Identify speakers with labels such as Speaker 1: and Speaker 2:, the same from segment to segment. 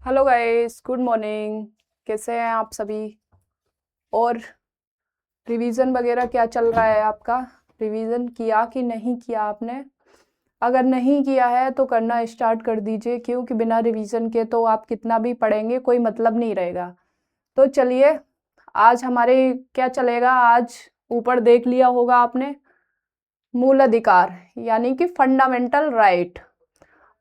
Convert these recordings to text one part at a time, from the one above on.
Speaker 1: Hello guys, good morning. कैसे हैं आप सभी? और रिवीजन वगैरह क्या चल रहा है आपका? रिवीजन किया कि नहीं किया आपने? अगर नहीं किया है तो करना स्टार्ट कर दीजिए, क्योंकि बिना रिवीजन के तो आप कितना भी पढ़ेंगे कोई मतलब नहीं रहेगा। तो चलिए, आज हमारे क्या चलेगा। आज ऊपर देख लिया होगा आपने, मूल अधिकार यानी कि फंडामेंटल राइट।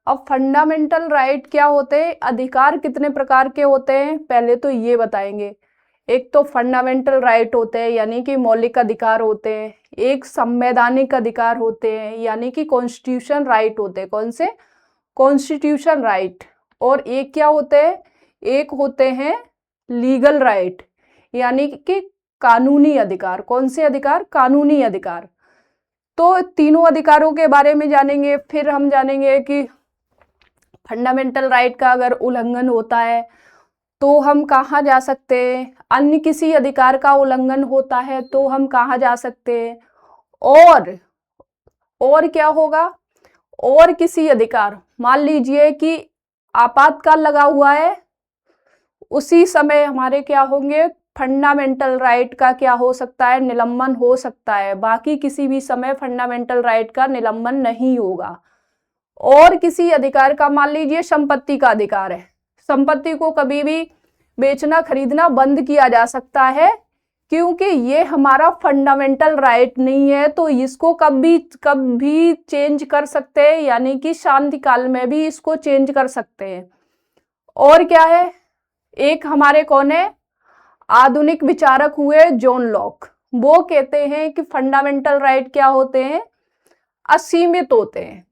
Speaker 1: अब फंडामेंटल राइट क्या होते हैं, अधिकार कितने प्रकार के होते हैं पहले तो ये बताएंगे। एक तो फंडामेंटल राइट होते हैं यानी कि मौलिक अधिकार होते हैं। एक संवैधानिक अधिकार होते हैं यानी कि कॉन्स्टिट्यूशन राइट होते हैं। कौन से? Constitution right. और एक क्या होते हैं? एक होते हैं लीगल राइट यानी कि कानूनी अधिकार। कौन से अधिकार? कानूनी अधिकार। तो तीनों अधिकारों के बारे में जानेंगे। फिर हम जानेंगे कि फंडामेंटल राइट का अगर उल्लंघन होता है तो हम कहाँ जा सकते हैं, अन्य किसी अधिकार का उल्लंघन होता है तो हम कहाँ जा सकते हैं, और क्या होगा, और किसी अधिकार, मान लीजिए कि आपातकाल लगा हुआ है, उसी समय हमारे क्या होंगे, फंडामेंटल राइट का क्या हो सकता है, निलंबन हो सकता है। बाकी किसी भी समय फंडामेंटल राइट का निलंबन नहीं होगा। और किसी अधिकार का, मान लीजिए संपत्ति का अधिकार है, संपत्ति को कभी भी बेचना खरीदना बंद किया जा सकता है, क्योंकि ये हमारा फंडामेंटल राइट नहीं है, तो इसको कभी चेंज कर सकते हैं, यानी कि शांति काल में भी इसको चेंज कर सकते हैं। और क्या है, एक हमारे कौन है, आधुनिक विचारक हुए जॉन लॉक। वो कहते हैं कि फंडामेंटल राइट क्या होते हैं, असीमित होते हैं,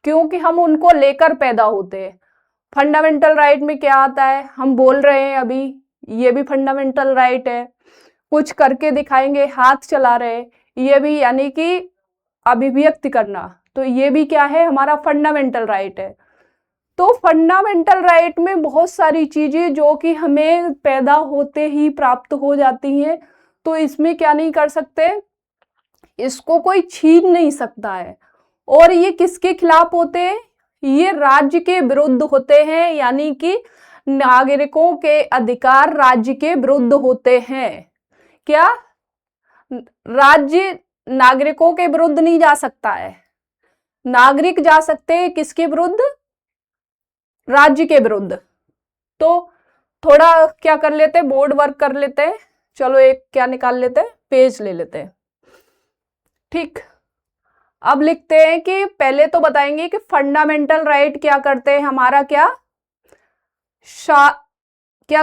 Speaker 1: क्योंकि हम उनको लेकर पैदा होते हैं। फंडामेंटल राइट में क्या आता है, हम बोल रहे हैं अभी, ये भी फंडामेंटल राइट है। कुछ करके दिखाएंगे, हाथ चला रहे, ये भी यानी कि अभिव्यक्त करना, तो ये भी क्या है, हमारा फंडामेंटल राइट है। तो फंडामेंटल राइट में बहुत सारी चीजें जो कि हमें पैदा होते ही प्राप्त हो जाती हैं, तो इसमें क्या नहीं कर सकते, इसको कोई छीन नहीं सकता है। और ये किसके खिलाफ होते हैं, ये राज्य के विरुद्ध होते हैं, यानी कि नागरिकों के अधिकार राज्य के विरुद्ध होते हैं। क्या? राज्य नागरिकों के विरुद्ध नहीं जा सकता है, नागरिक जा सकते हैं किसके विरुद्ध, राज्य के विरुद्ध। तो थोड़ा क्या कर लेते हैं, बोर्ड वर्क कर लेते हैं। चलो एक क्या निकाल लेते हैं, पेज ले लेते हैं। ठीक, अब लिखते हैं कि पहले तो बताएंगे कि फंडामेंटल राइट क्या करते हैं, हमारा क्या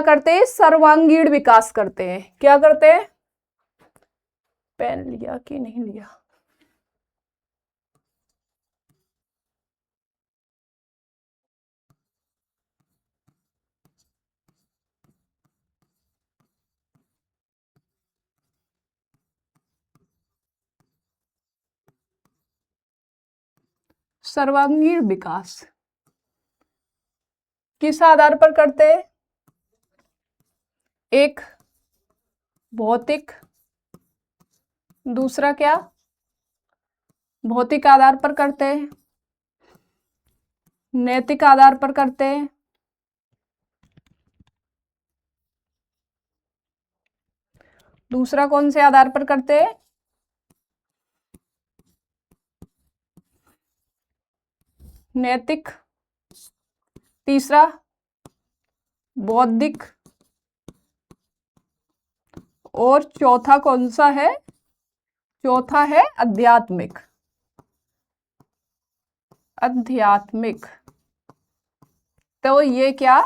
Speaker 1: करते हैं, सर्वांगीण विकास करते हैं। क्या करते हैं, पेन लिया कि नहीं लिया, सर्वांगीण विकास किस आधार पर करते हैं, एक भौतिक, दूसरा क्या, भौतिक आधार पर करते हैं, नैतिक आधार पर करते हैं, दूसरा कौन से आधार पर करते हैं, नैतिक, तीसरा बौद्धिक, और चौथा कौन सा है, चौथा है आध्यात्मिक। आध्यात्मिक। तो ये क्या,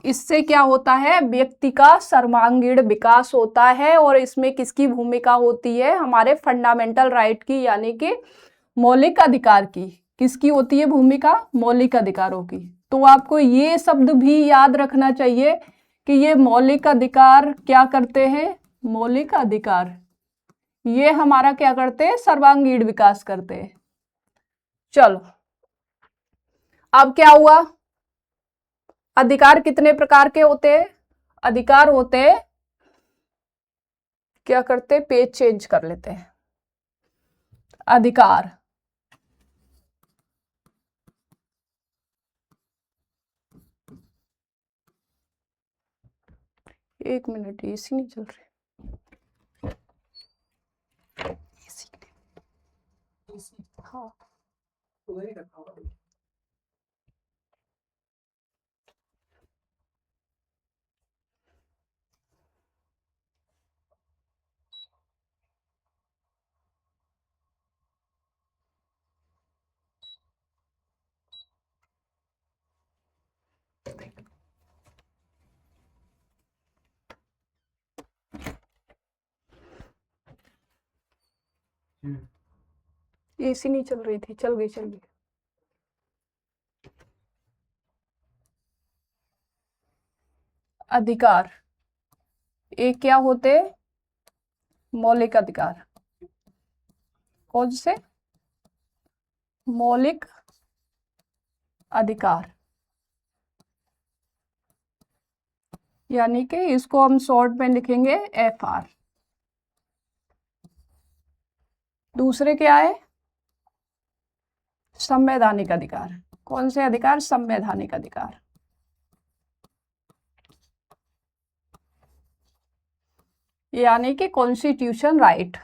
Speaker 1: इससे क्या होता है, व्यक्ति का सर्वांगीण विकास होता है। और इसमें किसकी भूमिका होती है, हमारे फंडामेंटल राइट की, यानी कि मौलिक अधिकार की। किसकी होती है भूमिका, मौलिक अधिकारों की। तो आपको ये शब्द भी याद रखना चाहिए कि ये मौलिक अधिकार क्या करते हैं, मौलिक अधिकार ये हमारा क्या करते हैं, सर्वांगीण विकास करते हैं। चलो, अब क्या हुआ, अधिकार कितने प्रकार के होते हैं, अधिकार होते हैं, क्या करते, पेज चेंज कर लेते हैं। अधिकार एक मिनट, एसी नहीं चल रही। हाँ एसी नहीं चल रही थी, चल गई चल गई। अधिकार ये क्या होते? मौलिक अधिकार। कौन से? मौलिक अधिकार, यानी कि इसको हम शॉर्ट में लिखेंगे FR। दूसरे क्या है? संवैधानिक अधिकार। कौन से अधिकार? संवैधानिक अधिकार। यानी कि कॉन्स्टिट्यूशन राइट।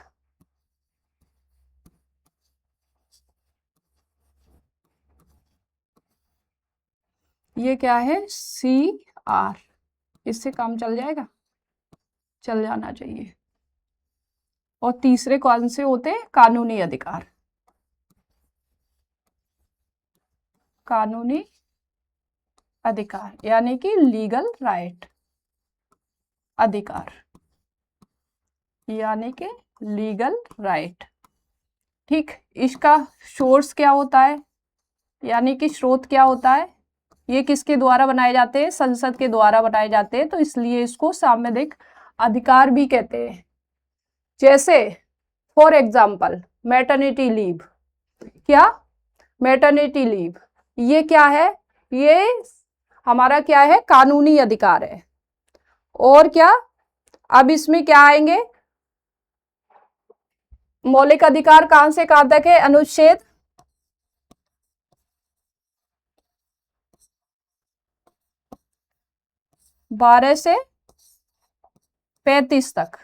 Speaker 1: ये क्या है? CR। इससे काम चल जाएगा, चल जाना चाहिए। और तीसरे कौन से होते हैं? कानूनी अधिकार। कानूनी अधिकार यानी कि लीगल राइट। अधिकार यानी कि लीगल राइट। ठीक, इसका सोर्स क्या होता है, यानी कि स्रोत क्या होता है? ये किसके द्वारा बनाए जाते हैं? संसद के द्वारा बनाए जाते हैं, तो इसलिए इसको सांवैधिक अधिकार भी कहते हैं। जैसे फॉर एग्जाम्पल मैटरनिटी लीव। क्या? मैटरनिटी लीव ये क्या है? ये हमारा क्या है? कानूनी अधिकार है। और क्या? अब इसमें क्या आएंगे? मौलिक अधिकार कहां से कहां तक है? अनुच्छेद 12 से 35 तक।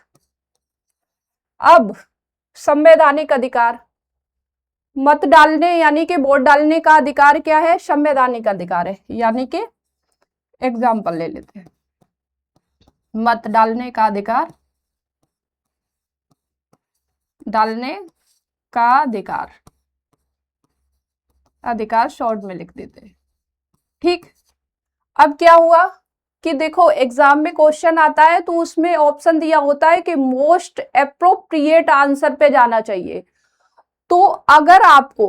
Speaker 1: अब संवैधानिक अधिकार, मत डालने यानी कि वोट डालने का अधिकार क्या है? संवैधानिक अधिकार है। यानी कि एग्जाम्पल ले लेते हैं, मत डालने का अधिकार, डालने का अधिकार, अधिकार शॉर्ट में लिख देते हैं। ठीक, अब क्या हुआ कि देखो एग्जाम में क्वेश्चन आता है तो उसमें ऑप्शन दिया होता है कि मोस्ट एप्रोप्रिएट आंसर पे जाना चाहिए। तो अगर आपको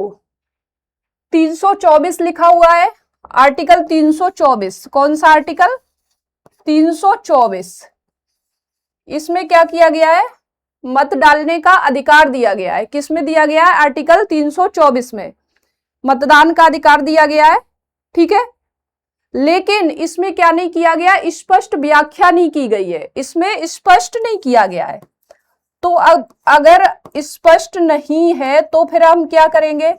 Speaker 1: 324 लिखा हुआ है, आर्टिकल 324, कौन सा आर्टिकल? 324। इसमें क्या किया गया है? मत डालने का अधिकार दिया गया है। किसमें दिया गया है? आर्टिकल 324 में मतदान का अधिकार दिया गया है। ठीक है, लेकिन इसमें क्या नहीं किया गया? स्पष्ट व्याख्या नहीं की गई है, इसमें स्पष्ट नहीं किया गया है। तो अगर स्पष्ट नहीं है तो फिर हम क्या करेंगे?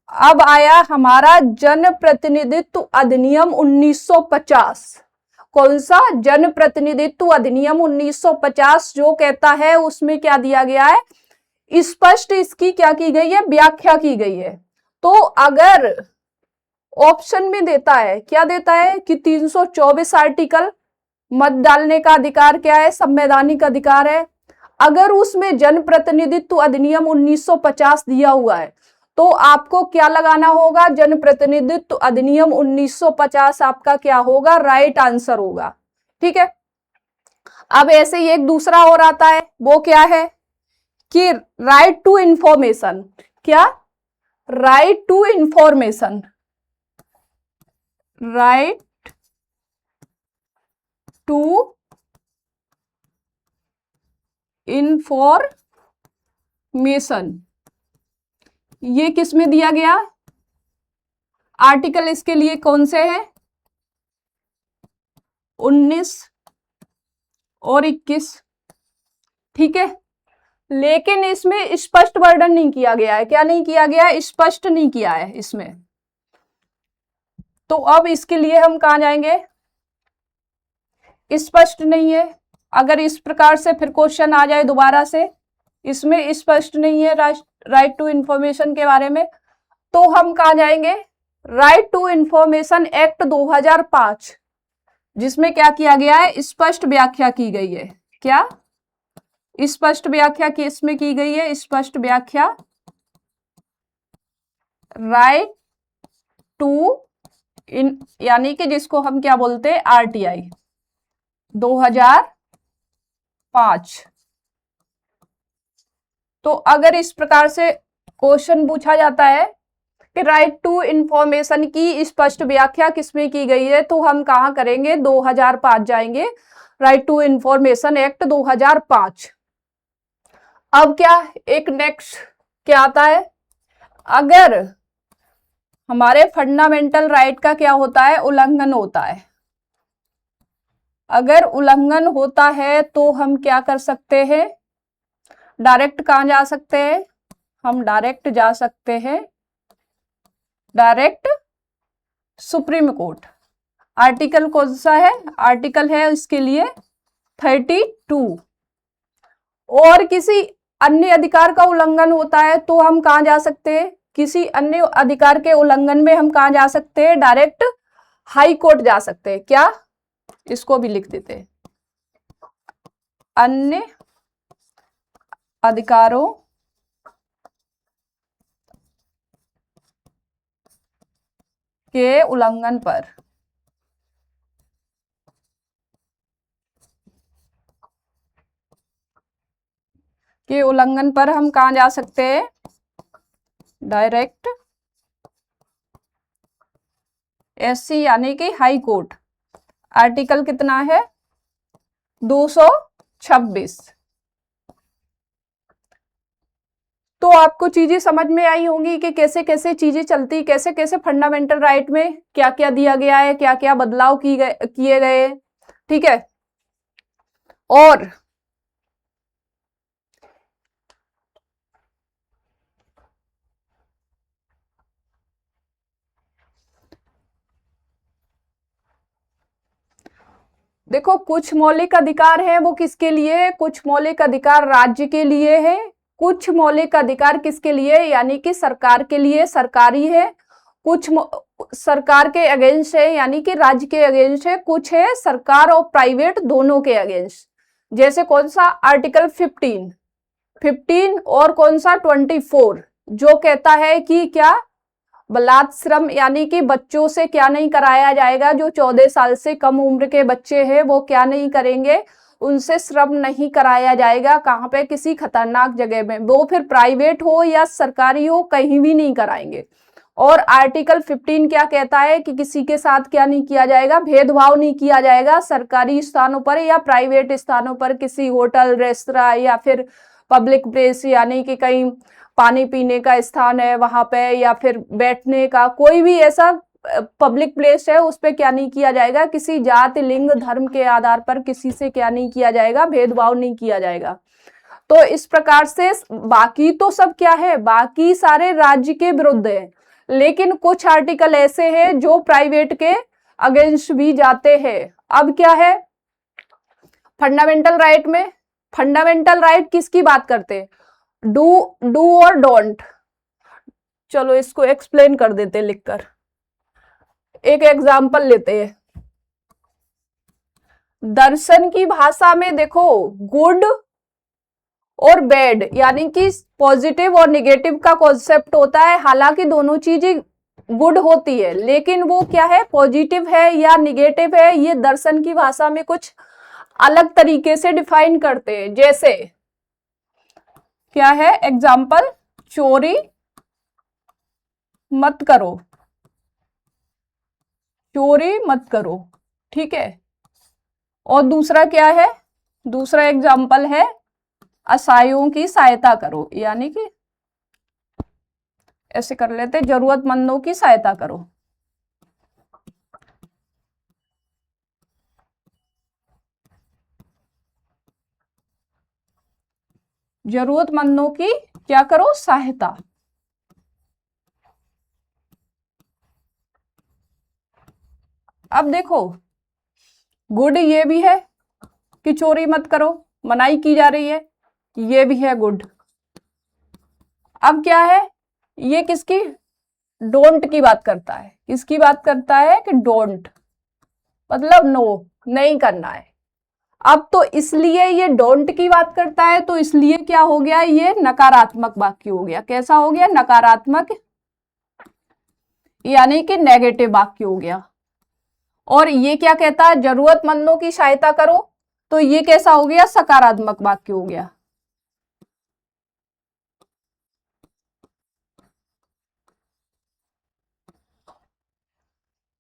Speaker 1: अब आया हमारा जन प्रतिनिधित्व अधिनियम 1950। कौन सा? जन प्रतिनिधित्व अधिनियम 1950 जो कहता है, उसमें क्या दिया गया है? स्पष्ट इसकी क्या की गई है? व्याख्या की गई है। तो अगर ऑप्शन में देता है, क्या देता है कि 324 आर्टिकल मत डालने का अधिकार क्या है? संवैधानिक अधिकार है। अगर उसमें जन प्रतिनिधित्व अधिनियम 1950 दिया हुआ है तो आपको क्या लगाना होगा? जन प्रतिनिधित्व अधिनियम 1950 आपका क्या होगा? राइट आंसर होगा। ठीक है, अब ऐसे ही एक दूसरा और आता है, वो क्या है कि राइट टू इंफॉर्मेशन। क्या? Right to information, right to information, ये किस में दिया गया? आर्टिकल इसके लिए कौन से हैं? 19 और 21। ठीक है, लेकिन इसमें स्पष्ट वर्णन नहीं किया गया है। क्या नहीं किया गया? स्पष्ट नहीं किया है इसमें। तो अब इसके लिए हम कहां जाएंगे? स्पष्ट नहीं है। अगर इस प्रकार से फिर क्वेश्चन आ जाए दोबारा से, इसमें स्पष्ट नहीं है राइट टू इंफॉर्मेशन के बारे में, तो हम कहाँ जाएंगे, राइट टू इंफॉर्मेशन एक्ट 2005, जिसमें क्या किया गया है, स्पष्ट व्याख्या की गई है। क्या स्पष्ट व्याख्या किसमें की गई है, स्पष्ट व्याख्या राइट टू इन, यानी कि जिसको हम क्या बोलते हैं, आरटीआई 2005। तो अगर इस प्रकार से क्वेश्चन पूछा जाता है कि राइट टू इंफॉर्मेशन की स्पष्ट व्याख्या किसमें की गई है, तो हम कहाँ करेंगे, 2005 जाएंगे, राइट टू इंफॉर्मेशन एक्ट 2005। अब क्या एक नेक्स्ट क्या आता है, अगर हमारे फंडामेंटल राइट का क्या होता है, उल्लंघन होता है। अगर उल्लंघन होता है तो हम क्या कर सकते हैं, डायरेक्ट कहाँ जा सकते हैं, हम डायरेक्ट जा सकते हैं, डायरेक्ट सुप्रीम कोर्ट। आर्टिकल कौन सा है, आर्टिकल है इसके लिए 32। और किसी अन्य अधिकार का उल्लंघन होता है तो हम कहाँ जा सकते हैं, किसी अन्य अधिकार के उल्लंघन में हम कहाँ जा सकते हैं, डायरेक्ट हाई कोर्ट जा सकते हैं। क्या, इसको भी लिख देते हैं, अन्य अधिकारों के उल्लंघन पर हम कहाँ जा सकते हैं, डायरेक्ट एससी यानी कि हाई कोर्ट। आर्टिकल कितना है, 226। तो आपको चीजें समझ में आई होंगी कि कैसे कैसे चीजें चलती, कैसे कैसे फंडामेंटल राइट में क्या क्या दिया गया है, क्या क्या बदलाव किए गए। ठीक है, और देखो कुछ मौलिक अधिकार है वो किसके लिए है, कुछ मौलिक अधिकार राज्य के लिए है, कुछ मौलिक अधिकार किसके लिए, यानी कि सरकार के लिए, सरकारी है, कुछ सरकार के अगेंस्ट है यानी कि राज्य के अगेंस्ट है, कुछ है सरकार और प्राइवेट दोनों के अगेंस्ट। जैसे कौन सा, आर्टिकल 15 और कौन सा 24, जो कहता है कि क्या, बलात्श्रम यानी कि बच्चों से क्या नहीं कराया जाएगा, जो 14 साल से कम उम्र के बच्चे हैं वो क्या नहीं करेंगे, उनसे श्रम नहीं कराया जाएगा। कहाँ पे, किसी खतरनाक जगह में, वो फिर प्राइवेट हो या सरकारी हो, कहीं भी नहीं कराएंगे। और आर्टिकल 15 क्या कहता है कि किसी के साथ क्या नहीं किया जाएगा, भेदभाव नहीं किया जाएगा, सरकारी स्थानों पर या प्राइवेट स्थानों पर, किसी होटल, रेस्तरां या फिर पब्लिक प्लेस यानी कि कहीं पानी पीने का स्थान है वहां पे, या फिर बैठने का कोई भी ऐसा पब्लिक प्लेस है, उस पर क्या नहीं किया जाएगा, किसी जाति, लिंग, धर्म के आधार पर किसी से क्या नहीं किया जाएगा, भेदभाव नहीं किया जाएगा। तो इस प्रकार से बाकी तो सब क्या है, बाकी सारे राज्य के विरुद्ध है, लेकिन कुछ आर्टिकल ऐसे हैं जो प्राइवेट के अगेंस्ट भी जाते हैं। अब क्या है फंडामेंटल राइट में, फंडामेंटल राइट किसकी बात करते हैं, डू और डोंट। चलो इसको एक्सप्लेन कर देते लिखकर, एक एग्जांपल लेते हैं। दर्शन की भाषा में देखो, गुड और बैड यानी कि पॉजिटिव और निगेटिव का कॉन्सेप्ट होता है। हालांकि दोनों चीजें गुड होती है, लेकिन वो क्या है, पॉजिटिव है या निगेटिव है, ये दर्शन की भाषा में कुछ अलग तरीके से डिफाइन करते हैं। जैसे क्या है एग्जाम्पल, चोरी मत करो, चोरी मत करो, ठीक है। और दूसरा क्या है, दूसरा एग्जाम्पल है असहायों की सहायता करो, यानी कि ऐसे कर लेते, जरूरतमंदों की सहायता करो। जरूरतमंदों की क्या करो, सहायता। अब देखो गुड ये भी है कि चोरी मत करो, मनाही की जा रही है, ये भी है गुड। अब क्या है, ये किसकी, डोंट की बात करता है, किसकी बात करता है कि डोंट मतलब नो, नहीं करना है। अब तो इसलिए ये डोंट की बात करता है, तो इसलिए क्या हो गया, ये नकारात्मक वाक्य हो गया। कैसा हो गया, नकारात्मक, यानी कि नेगेटिव वाक्य हो गया। और ये क्या कहता है, जरूरतमंदों की सहायता करो, तो ये कैसा हो गया, सकारात्मक वाक्य हो गया।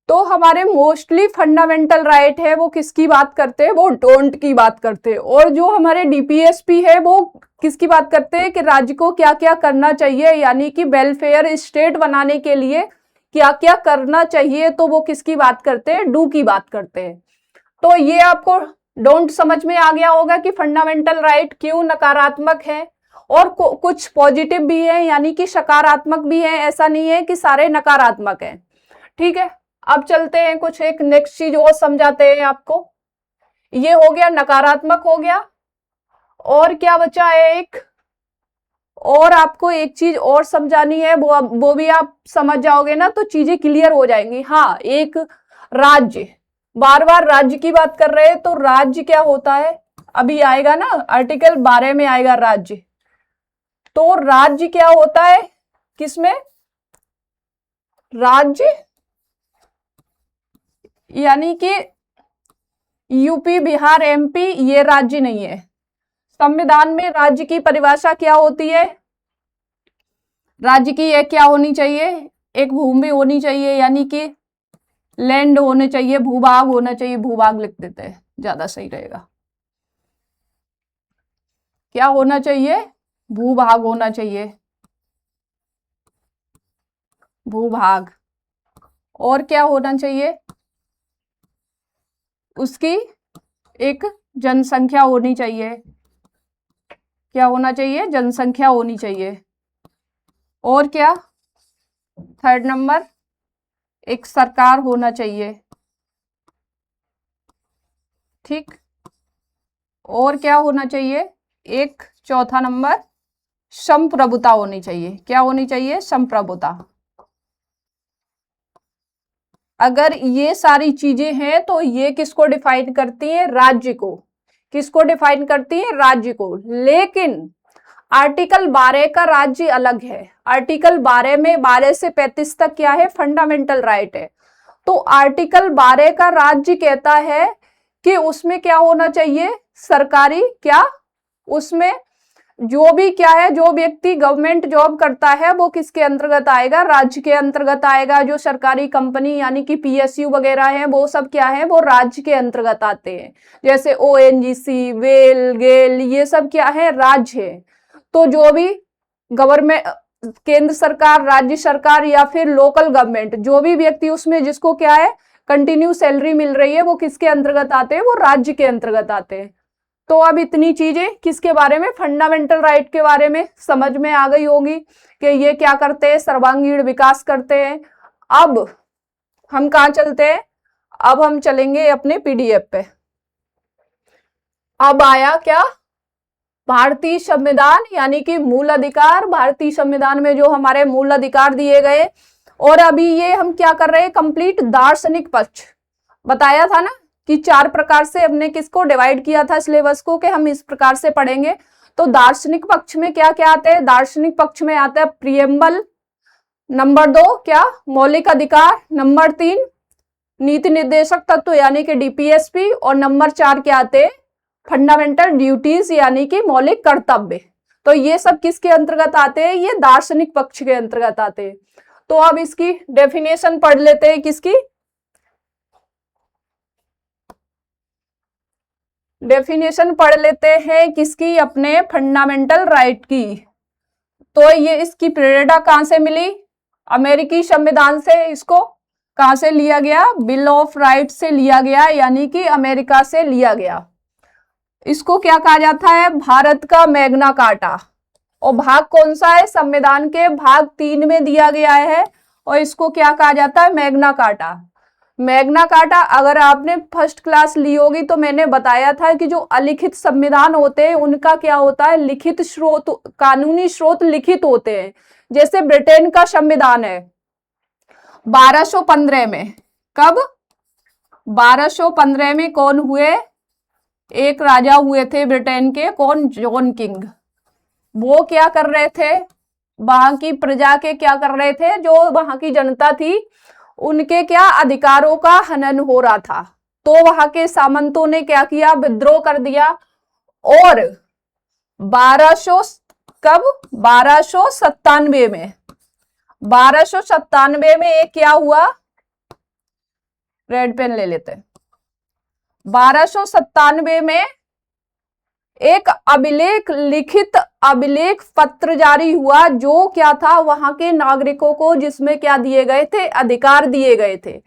Speaker 1: तो हमारे मोस्टली फंडामेंटल राइट है वो किसकी बात करते हैं, वो डोंट की बात करते हैं। और जो हमारे डीपीएसपी है वो किसकी बात करते हैं कि राज्य को क्या क्या करना चाहिए, यानी कि वेलफेयर स्टेट बनाने के लिए क्या क्या करना चाहिए, तो वो किसकी बात करते हैं, डू की बात करते हैं। तो ये आपको डोंट समझ में आ गया होगा कि फंडामेंटल राइट क्यों नकारात्मक है, और कुछ पॉजिटिव भी है, यानी कि सकारात्मक भी है, ऐसा नहीं है कि सारे नकारात्मक है। ठीक है, अब चलते हैं कुछ एक नेक्स्ट चीज और समझाते हैं आपको। ये हो गया नकारात्मक हो गया, और क्या बचा है एक, और आपको एक चीज और समझानी है, वो भी आप समझ जाओगे ना तो चीजें क्लियर हो जाएंगी। हाँ, एक राज्य, बार बार राज्य की बात कर रहे हैं, तो राज्य क्या होता है, अभी आएगा ना आर्टिकल 12 में आएगा राज्य। तो राज्य क्या होता है, किसमें, राज्य यानी कि यूपी बिहार एमपी ये राज्य नहीं है। संविधान में राज्य की परिभाषा क्या होती है, राज्य की एक क्या होनी चाहिए, एक भूमि होनी चाहिए, यानी कि लैंड होने चाहिए, भूभाग होना चाहिए, भूभाग लिख देते हैं ज्यादा सही रहेगा। क्या होना चाहिए, भूभाग होना चाहिए, भूभाग। और क्या होना चाहिए, उसकी एक जनसंख्या होनी चाहिए, क्या होना चाहिए, जनसंख्या होनी चाहिए। और क्या, थर्ड नंबर, एक सरकार होना चाहिए। ठीक, और क्या होना चाहिए, एक चौथा नंबर, संप्रभुता होनी चाहिए। क्या होनी चाहिए, संप्रभुता। अगर ये सारी चीजें हैं तो ये किसको डिफाइन करती है, राज्य को। किसको डिफाइन करती है, राज्य को। लेकिन आर्टिकल 12 का राज्य अलग है। आर्टिकल 12 में 12 से 35 तक क्या है, फंडामेंटल राइट है। तो आर्टिकल 12 का राज्य कहता है कि उसमें क्या होना चाहिए, सरकारी, क्या उसमें जो भी क्या है, जो व्यक्ति गवर्नमेंट जॉब करता है वो किसके अंतर्गत आएगा, राज्य के अंतर्गत आएगा। जो सरकारी कंपनी यानी कि पीएसयू वगैरह है वो सब क्या है, वो राज्य के अंतर्गत आते हैं। जैसे ओएनजीसी, वेल, गेल, ये सब क्या है, राज्य है। तो जो भी गवर्नमेंट, केंद्र सरकार, राज्य सरकार या फिर लोकल गवर्नमेंट, जो भी व्यक्ति उसमें जिसको क्या है कंटिन्यू सैलरी मिल रही है, वो किसके अंतर्गत आते हैं, वो राज्य के अंतर्गत आते हैं। तो अब इतनी चीजें किसके बारे में, फंडामेंटल राइट के बारे में समझ में आ गई होगी कि ये क्या करते हैं, सर्वांगीण विकास करते हैं। अब हम कहाँ चलते हैं, अब हम चलेंगे अपने पीडीएफ पे। अब आया क्या, भारतीय संविधान यानी कि मूल अधिकार। भारतीय संविधान में जो हमारे मूल अधिकार दिए गए, और अभी ये हम क्या कर रहे हैं, कंप्लीट दार्शनिक पक्ष। बताया था ना कि 4 प्रकार से हमने किसको डिवाइड किया था सिलेबस को, कि हम इस प्रकार से पढ़ेंगे। तो दार्शनिक पक्ष में क्या क्या आते हैं, दार्शनिक पक्ष में आता है प्रियम्बल, नंबर 2 क्या, मौलिक अधिकार, नंबर 3 नीति निर्देशक तत्व यानी कि डीपीएसपी, और नंबर 4 क्या आते हैं, फंडामेंटल ड्यूटीज यानी कि मौलिक कर्तव्य। तो ये सब किसके अंतर्गत आते हैं, ये दार्शनिक पक्ष के अंतर्गत आते हैं। तो अब इसकी डेफिनेशन पढ़ लेते हैं, किसकी डेफिनेशन पढ़ लेते हैं, किसकी, अपने फंडामेंटल राइट की। तो ये इसकी प्रेरणा कहां से मिली, अमेरिकी संविधान से। इसको कहां से लिया गया, बिल ऑफ राइट्स से लिया गया, यानी कि अमेरिका से लिया गया। इसको क्या कहा जाता है, भारत का मैग्ना कार्टा। और भाग कौन सा है, संविधान के भाग 3 में दिया गया है, और इसको क्या कहा जाता है, मैग्ना कार्टा। मैग्ना कार्टा अगर आपने फर्स्ट क्लास ली होगी तो मैंने बताया था कि जो अलिखित संविधान होते हैं उनका क्या होता है, लिखित स्रोत, कानूनी स्रोत लिखित होते हैं। जैसे ब्रिटेन का संविधान है 1215 में, कब 1215 में कौन हुए, एक राजा हुए थे ब्रिटेन के, कौन, जॉन किंग। वो क्या कर रहे थे, वहां की प्रजा के क्या कर रहे थे, जो वहां की जनता थी उनके क्या अधिकारों का हनन हो रहा था। तो वहां के सामंतों ने क्या किया, विद्रोह कर दिया और 1200 कब 1297 में 1297 में एक क्या हुआ, रेड पेन ले लेते हैं। 1297 में एक अभिलेख, लिखित अभिलेख पत्र जारी हुआ जो क्या था, वहां के नागरिकों को जिसमें क्या दिए गए थे, अधिकार दिए गए थे।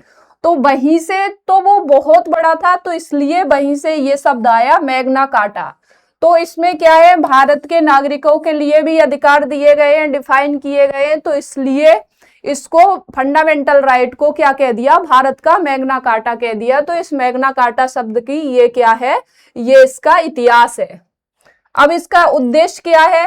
Speaker 1: तो वहीं से, तो वो बहुत बड़ा था तो इसलिए वहीं से ये शब्द आया मैग्ना कार्टा। तो इसमें क्या है, भारत के नागरिकों के लिए भी अधिकार दिए गए हैं, डिफाइन किए गए हैं, तो इसलिए इसको फंडामेंटल राइट को क्या कह दिया, भारत का मैग्ना कार्टा कह दिया। तो इस मैग्ना कार्टा शब्द की ये क्या है, ये इसका इतिहास है। अब इसका उद्देश्य क्या है,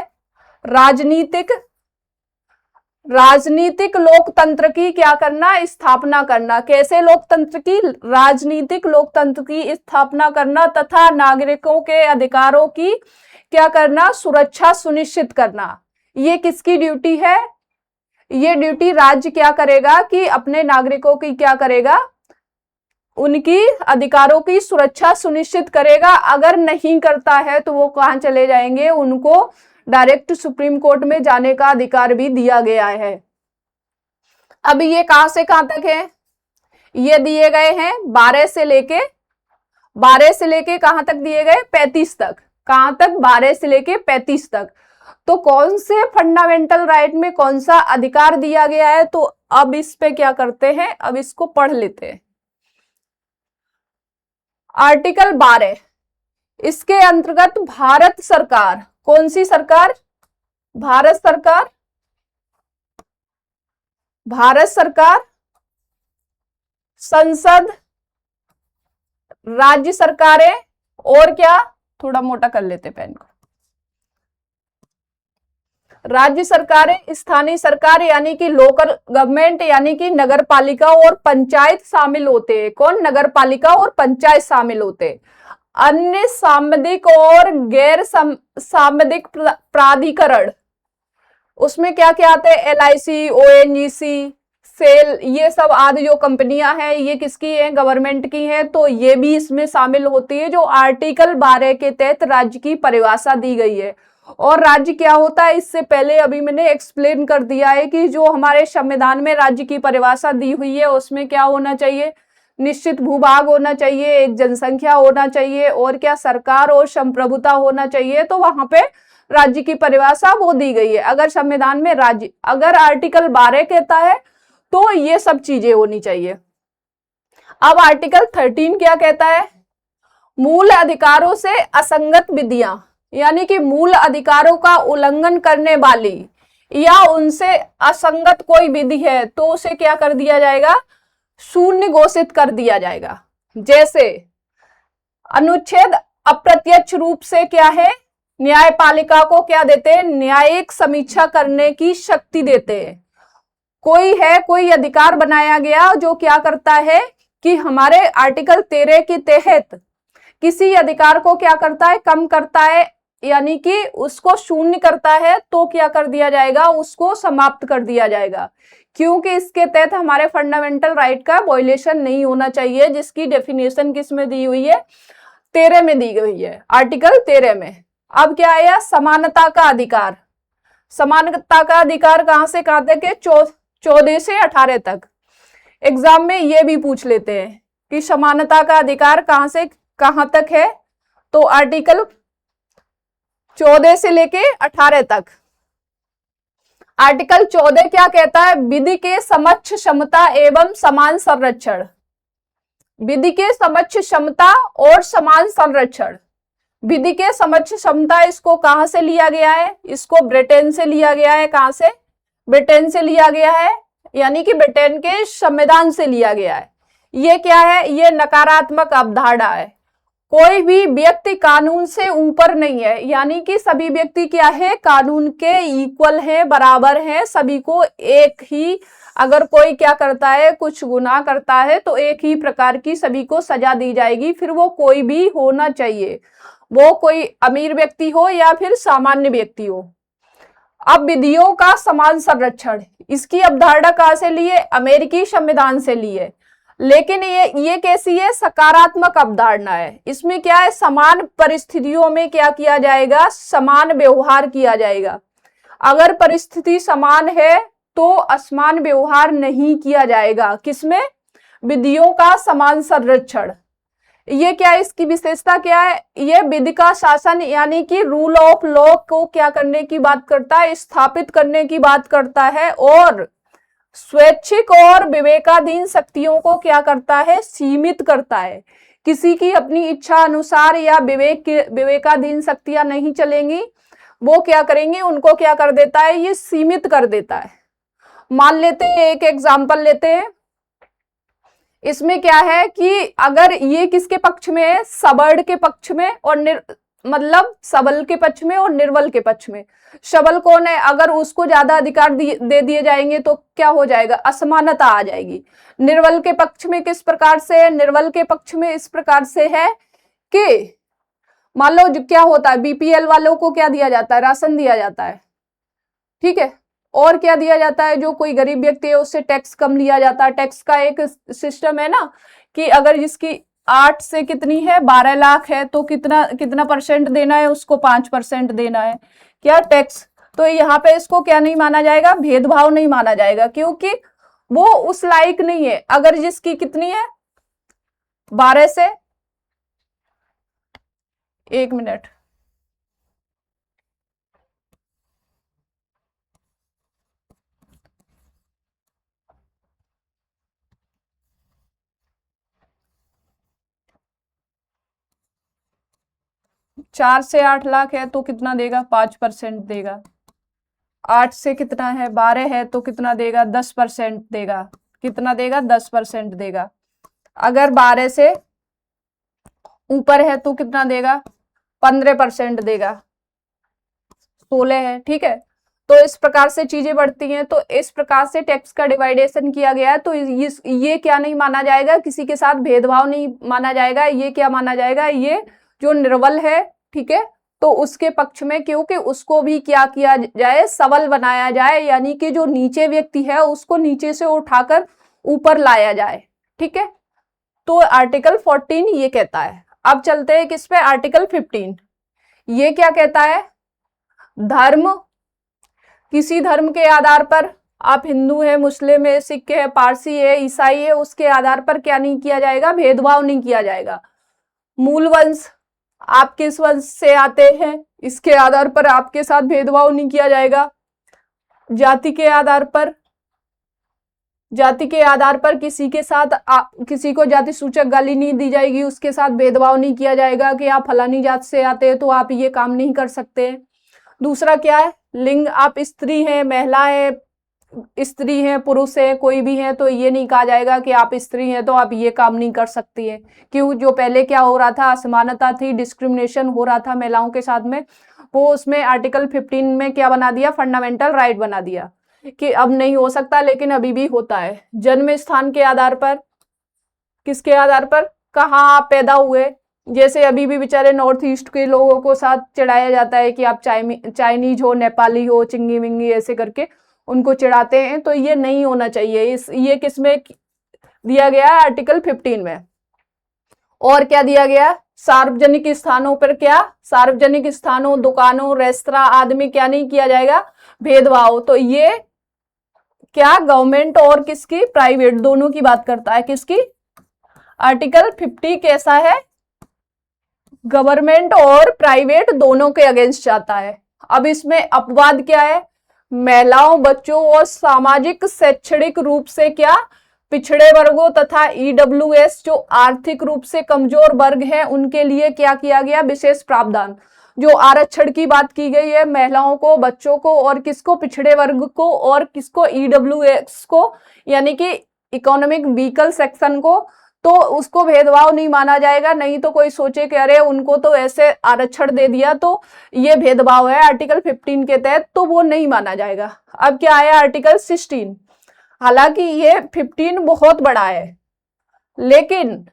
Speaker 1: राजनीतिक लोकतंत्र की क्या करना, स्थापना करना। कैसे लोकतंत्र की, राजनीतिक लोकतंत्र की स्थापना करना तथा नागरिकों के अधिकारों की क्या करना, सुरक्षा सुनिश्चित करना। ये किसकी ड्यूटी है, ये ड्यूटी राज्य क्या करेगा कि अपने नागरिकों की क्या करेगा, उनकी अधिकारों की सुरक्षा सुनिश्चित करेगा। अगर नहीं करता है तो वो कहां चले जाएंगे, उनको डायरेक्ट सुप्रीम कोर्ट में जाने का अधिकार भी दिया गया है। अब ये कहां से कहां तक है, ये दिए गए हैं 12 से लेके कहां तक दिए गए, 35 तक। कहां तक, 12 से लेके 35 तक। तो कौन से फंडामेंटल राइट में कौन सा अधिकार दिया गया है, तो अब इस पे क्या करते हैं, अब इसको पढ़ लेते हैं। आर्टिकल 12, इसके अंतर्गत भारत सरकार, कौन सी सरकार, भारत सरकार, संसद, राज्य सरकारें और क्या, थोड़ा मोटा कर लेते पेन को, राज्य सरकारें, स्थानीय सरकार यानी कि लोकल गवर्नमेंट यानी कि नगर पालिका और पंचायत शामिल होते हैं। कौन, नगर पालिका और पंचायत शामिल होते हैं। अन्य सामुदायिक और गैर सामुदायिक प्राधिकरण, उसमें क्या क्या आते हैं, LIC, ONGC, सेल, ये सब आदि जो कंपनियां हैं ये किसकी हैं, गवर्नमेंट की हैं। तो ये भी इसमें शामिल होती है, जो आर्टिकल 12 के तहत राज्य की परिभाषा दी गई है। और राज्य क्या होता है, इससे पहले अभी मैंने एक्सप्लेन कर दिया है कि जो हमारे संविधान में राज्य की परिभाषा दी हुई है उसमें क्या होना चाहिए, निश्चित भूभाग होना चाहिए, एक जनसंख्या होना चाहिए और क्या, सरकार और संप्रभुता होना चाहिए। तो वहां पे राज्य की परिभाषा वो दी गई है। अगर संविधान में राज्य, अगर आर्टिकल 12 कहता है तो ये सब चीजें होनी चाहिए। अब आर्टिकल 13 क्या कहता है, मूल अधिकारों से असंगत विधियां, यानी कि मूल अधिकारों का उल्लंघन करने वाली या उनसे असंगत कोई विधि है तो उसे क्या कर दिया जाएगा, शून्य घोषित कर दिया जाएगा। जैसे अनुच्छेद अप्रत्यक्ष रूप से क्या है, न्यायपालिका को क्या देते हैं, न्यायिक समीक्षा करने की शक्ति देते हैं। कोई अधिकार बनाया गया जो क्या करता है कि हमारे आर्टिकल 13 के तहत किसी अधिकार को क्या करता है, कम करता है, यानी कि उसको शून्य करता है, तो क्या कर दिया जाएगा, उसको समाप्त कर दिया जाएगा। क्योंकि इसके तहत हमारे फंडामेंटल राइट का वायलेशन नहीं होना चाहिए, जिसकी डेफिनेशन किस में दी हुई है, 13 में दी गई है, आर्टिकल 13 में। अब क्या आया, समानता का अधिकार। समानता का अधिकार कहां से कहां तक है, 14 से 18 तक। एग्जाम में ये भी पूछ लेते हैं कि समानता का अधिकार कहां से कहां तक है, तो आर्टिकल 14 से लेके 18 तक। आर्टिकल 14 क्या कहता है, विधि के समक्ष क्षमता एवं समान संरक्षण। विधि के समक्ष क्षमता और समान संरक्षण। विधि के समक्ष क्षमता, इसको कहां से लिया गया है, इसको ब्रिटेन से लिया गया है। कहां से, ब्रिटेन से लिया गया है, यानी कि ब्रिटेन के संविधान से लिया गया है। ये क्या है, ये नकारात्मक अवधारणा है। कोई भी व्यक्ति कानून से ऊपर नहीं है, यानी कि सभी व्यक्ति क्या है, कानून के इक्वल है, बराबर है, सभी को एक ही, अगर कोई क्या करता है, कुछ गुनाह करता है तो एक ही प्रकार की सभी को सजा दी जाएगी, फिर वो कोई भी होना चाहिए, वो कोई अमीर व्यक्ति हो या फिर सामान्य व्यक्ति हो। अब विधियों का समान संरक्षण, इसकी अवधारणा कहां से ली है, अमेरिकी संविधान से ली है। लेकिन ये कैसी है, सकारात्मक अवधारणा है। इसमें क्या है, समान परिस्थितियों में क्या किया जाएगा, समान व्यवहार किया जाएगा। अगर परिस्थिति समान है तो असमान व्यवहार नहीं किया जाएगा। किसमें, विधियों का समान संरक्षण। ये क्या है, इसकी विशेषता क्या है, ये विधि का शासन यानी कि रूल ऑफ लॉ को क्या करने की बात करता है, स्थापित करने की बात करता है, और स्वैच्छिक और विवेकाधीन शक्तियों को क्या करता है, सीमित करता है। किसी की अपनी इच्छा अनुसार या विवेकाधीन शक्तियां नहीं चलेंगी, वो क्या करेंगे, उनको क्या कर देता है, ये सीमित कर देता है। मान लेते हैं, एक एग्जाम्पल लेते हैं। इसमें क्या है कि अगर ये किसके पक्ष में है, सबल के पक्ष में, और मतलब सबल के पक्ष में और निर्बल के पक्ष में। सबल कौन है, अगर उसको ज्यादा अधिकार दे दिए जाएंगे तो क्या हो जाएगा, असमानता आ जाएगी। निर्बल के पक्ष में किस प्रकार से है, निर्बल के पक्ष में इस प्रकार से है कि मान लो क्या होता है, बीपीएल वालों को क्या दिया जाता है, राशन दिया जाता है, ठीक है, और क्या दिया जाता है, जो कोई गरीब व्यक्ति है उससे टैक्स कम लिया जाता है। टैक्स का एक सिस्टम है ना कि अगर जिसकी 8 से कितनी है, 12 लाख है, तो कितना परसेंट देना है, उसको 5% देना है क्या, टैक्स। तो यहाँ पे इसको क्या नहीं माना जाएगा, भेदभाव नहीं माना जाएगा, क्योंकि वो उस लायक नहीं है। अगर जिसकी कितनी है, 12 से, 1 मिनट, चार से 8 लाख है तो कितना देगा, 5% देगा। 8 से कितना है, 12 है तो कितना देगा, 10% देगा। कितना देगा, 10% देगा। अगर 12 से ऊपर है तो कितना देगा, 15% देगा। 16 है, ठीक है। तो इस प्रकार से चीजें बढ़ती हैं, तो इस प्रकार से टैक्स का डिवाइडेशन किया गया है। तो ये क्या नहीं माना जाएगा, किसी के साथ भेदभाव नहीं माना जाएगा। ये क्या माना जाएगा, ये जो निर्बल है, ठीक है, तो उसके पक्ष में, क्योंकि उसको भी क्या किया जाए, सबल बनाया जाए, यानी कि जो नीचे व्यक्ति है उसको नीचे से उठाकर ऊपर लाया जाए, ठीक है। तो आर्टिकल 14 ये कहता है। अब चलते हैं किस पे, आर्टिकल 15। ये क्या कहता है, धर्म, किसी धर्म के आधार पर, आप हिंदू है, मुस्लिम है, सिख है, पारसी है, ईसाई है, उसके आधार पर क्या नहीं किया जाएगा, भेदभाव नहीं किया जाएगा। मूल वंश, आप किस वंश से आते हैं, इसके आधार पर आपके साथ भेदभाव नहीं किया जाएगा। जाति के आधार पर, किसी के साथ किसी को जाति सूचक गाली नहीं दी जाएगी, उसके साथ भेदभाव नहीं किया जाएगा कि आप फलानी जात से आते हैं तो आप ये काम नहीं कर सकते। दूसरा क्या है, लिंग, आप स्त्री हैं, महिला है, स्त्री है, पुरुष है, कोई भी है, तो ये नहीं कहा जाएगा कि आप स्त्री हैं तो आप ये काम नहीं कर सकती है। क्यों, जो पहले क्या हो रहा था, असमानता थी, डिस्क्रिमिनेशन हो रहा था महिलाओं के साथ में, वो उसमें आर्टिकल 15 में क्या बना दिया, फंडामेंटल राइट बना दिया कि अब नहीं हो सकता, लेकिन अभी भी होता है। जन्म स्थान के आधार पर, किसके आधार पर, कहाँ आप पैदा हुए, जैसे अभी भी बेचारे नॉर्थ ईस्ट के लोगों को साथ चढ़ाया जाता है कि आप चाइनीज हो, नेपाली हो, चिंगी मिंगी ऐसे करके उनको चिढ़ाते हैं, तो ये नहीं होना चाहिए। ये किसमें दिया गया है, आर्टिकल 15 में। और क्या दिया गया, सार्वजनिक स्थानों पर, क्या सार्वजनिक स्थानों, दुकानों, रेस्तरां आदि में क्या नहीं किया जाएगा, भेदभाव। तो ये क्या गवर्नमेंट और किसकी, प्राइवेट, दोनों की बात करता है। किसकी, आर्टिकल 50 कैसा है, गवर्नमेंट और प्राइवेट दोनों के अगेंस्ट जाता है। अब इसमें अपवाद क्या है, महिलाओं, बच्चों और सामाजिक शैक्षणिक रूप से क्या पिछड़े वर्गों तथा ईडब्ल्यूएस जो आर्थिक रूप से कमजोर वर्ग हैं, उनके लिए क्या किया गया, विशेष प्रावधान। जो आरक्षण की बात की गई है, महिलाओं को, बच्चों को, और किसको, पिछड़े वर्ग को, और किसको, ईडब्ल्यूएस को, यानी कि इकोनॉमिक वीकर सेक्शन को, तो उसको भेदभाव नहीं माना जाएगा। नहीं तो कोई सोचे कि अरे उनको तो ऐसे आरक्षण दे दिया तो ये भेदभाव है आर्टिकल 15 के तहत, तो वो नहीं माना जाएगा। अब क्या आया आर्टिकल 16। हालांकि ये 15 बहुत बड़ा है, लेकिन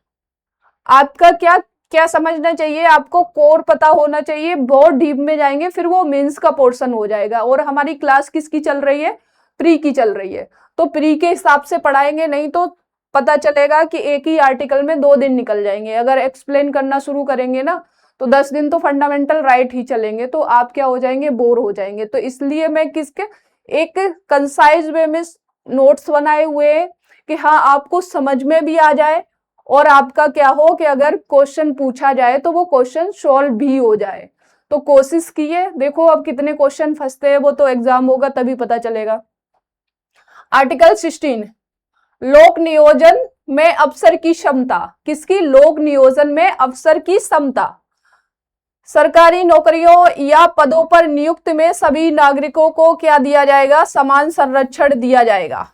Speaker 1: आपका क्या क्या समझना चाहिए, आपको कोर पता होना चाहिए। बहुत डीप में जाएंगे फिर वो मेंस का पोर्शन हो जाएगा। और हमारी क्लास किसकी चल रही है, प्री की चल रही है, तो प्री के हिसाब से पढ़ाएंगे। नहीं तो पता चलेगा कि एक ही आर्टिकल में 2 दिन निकल जाएंगे। अगर एक्सप्लेन करना शुरू करेंगे ना तो 10 दिन तो फंडामेंटल राइट ही चलेंगे, तो आप क्या हो जाएंगे, बोर हो जाएंगे। तो इसलिए मैं किसके एक कंसाइज वे में नोट्स बनाए हुए हैं कि हाँ आपको समझ में भी आ जाए और आपका क्या हो कि अगर क्वेश्चन पूछा जाए तो वो क्वेश्चन सॉल्व भी हो जाए। तो कोशिश कीजिए। देखो अब कितने क्वेश्चन फंसते हैं, वो तो एग्जाम होगा तभी पता चलेगा। आर्टिकल 16, लोक नियोजन में अफसर की क्षमता। किसकी, लोक नियोजन में अफसर की क्षमता। सरकारी नौकरियों या पदों पर नियुक्त में सभी नागरिकों को क्या दिया जाएगा, समान संरक्षण दिया जाएगा।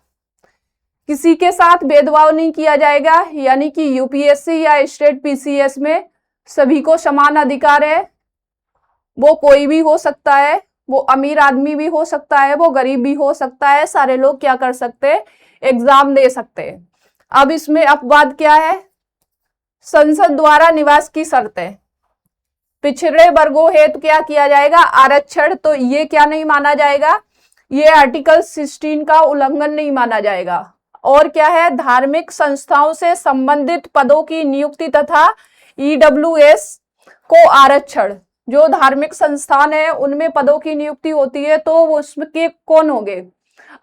Speaker 1: किसी के साथ भेदभाव नहीं किया जाएगा, यानी कि यूपीएससी या स्टेट पीसीएस में सभी को समान अधिकार है। वो कोई भी हो सकता है, वो अमीर आदमी भी हो सकता है, वो गरीब भी हो सकता है, सारे लोग क्या कर सकते हैं, एग्जाम दे सकते हैं। अब इसमें अपवाद क्या है, संसद द्वारा निवास की शर्तें। पिछड़े वर्गों हेतु क्या किया जाएगा, आरक्षण। तो ये क्या नहीं माना जाएगा, ये आर्टिकल 16 का उल्लंघन नहीं माना जाएगा। और क्या है, धार्मिक संस्थाओं से संबंधित पदों की नियुक्ति तथा ईडब्ल्यूएस को आरक्षण। जो धार्मिक संस्थान है उनमें पदों की नियुक्ति होती है तो उसके कौन होंगे,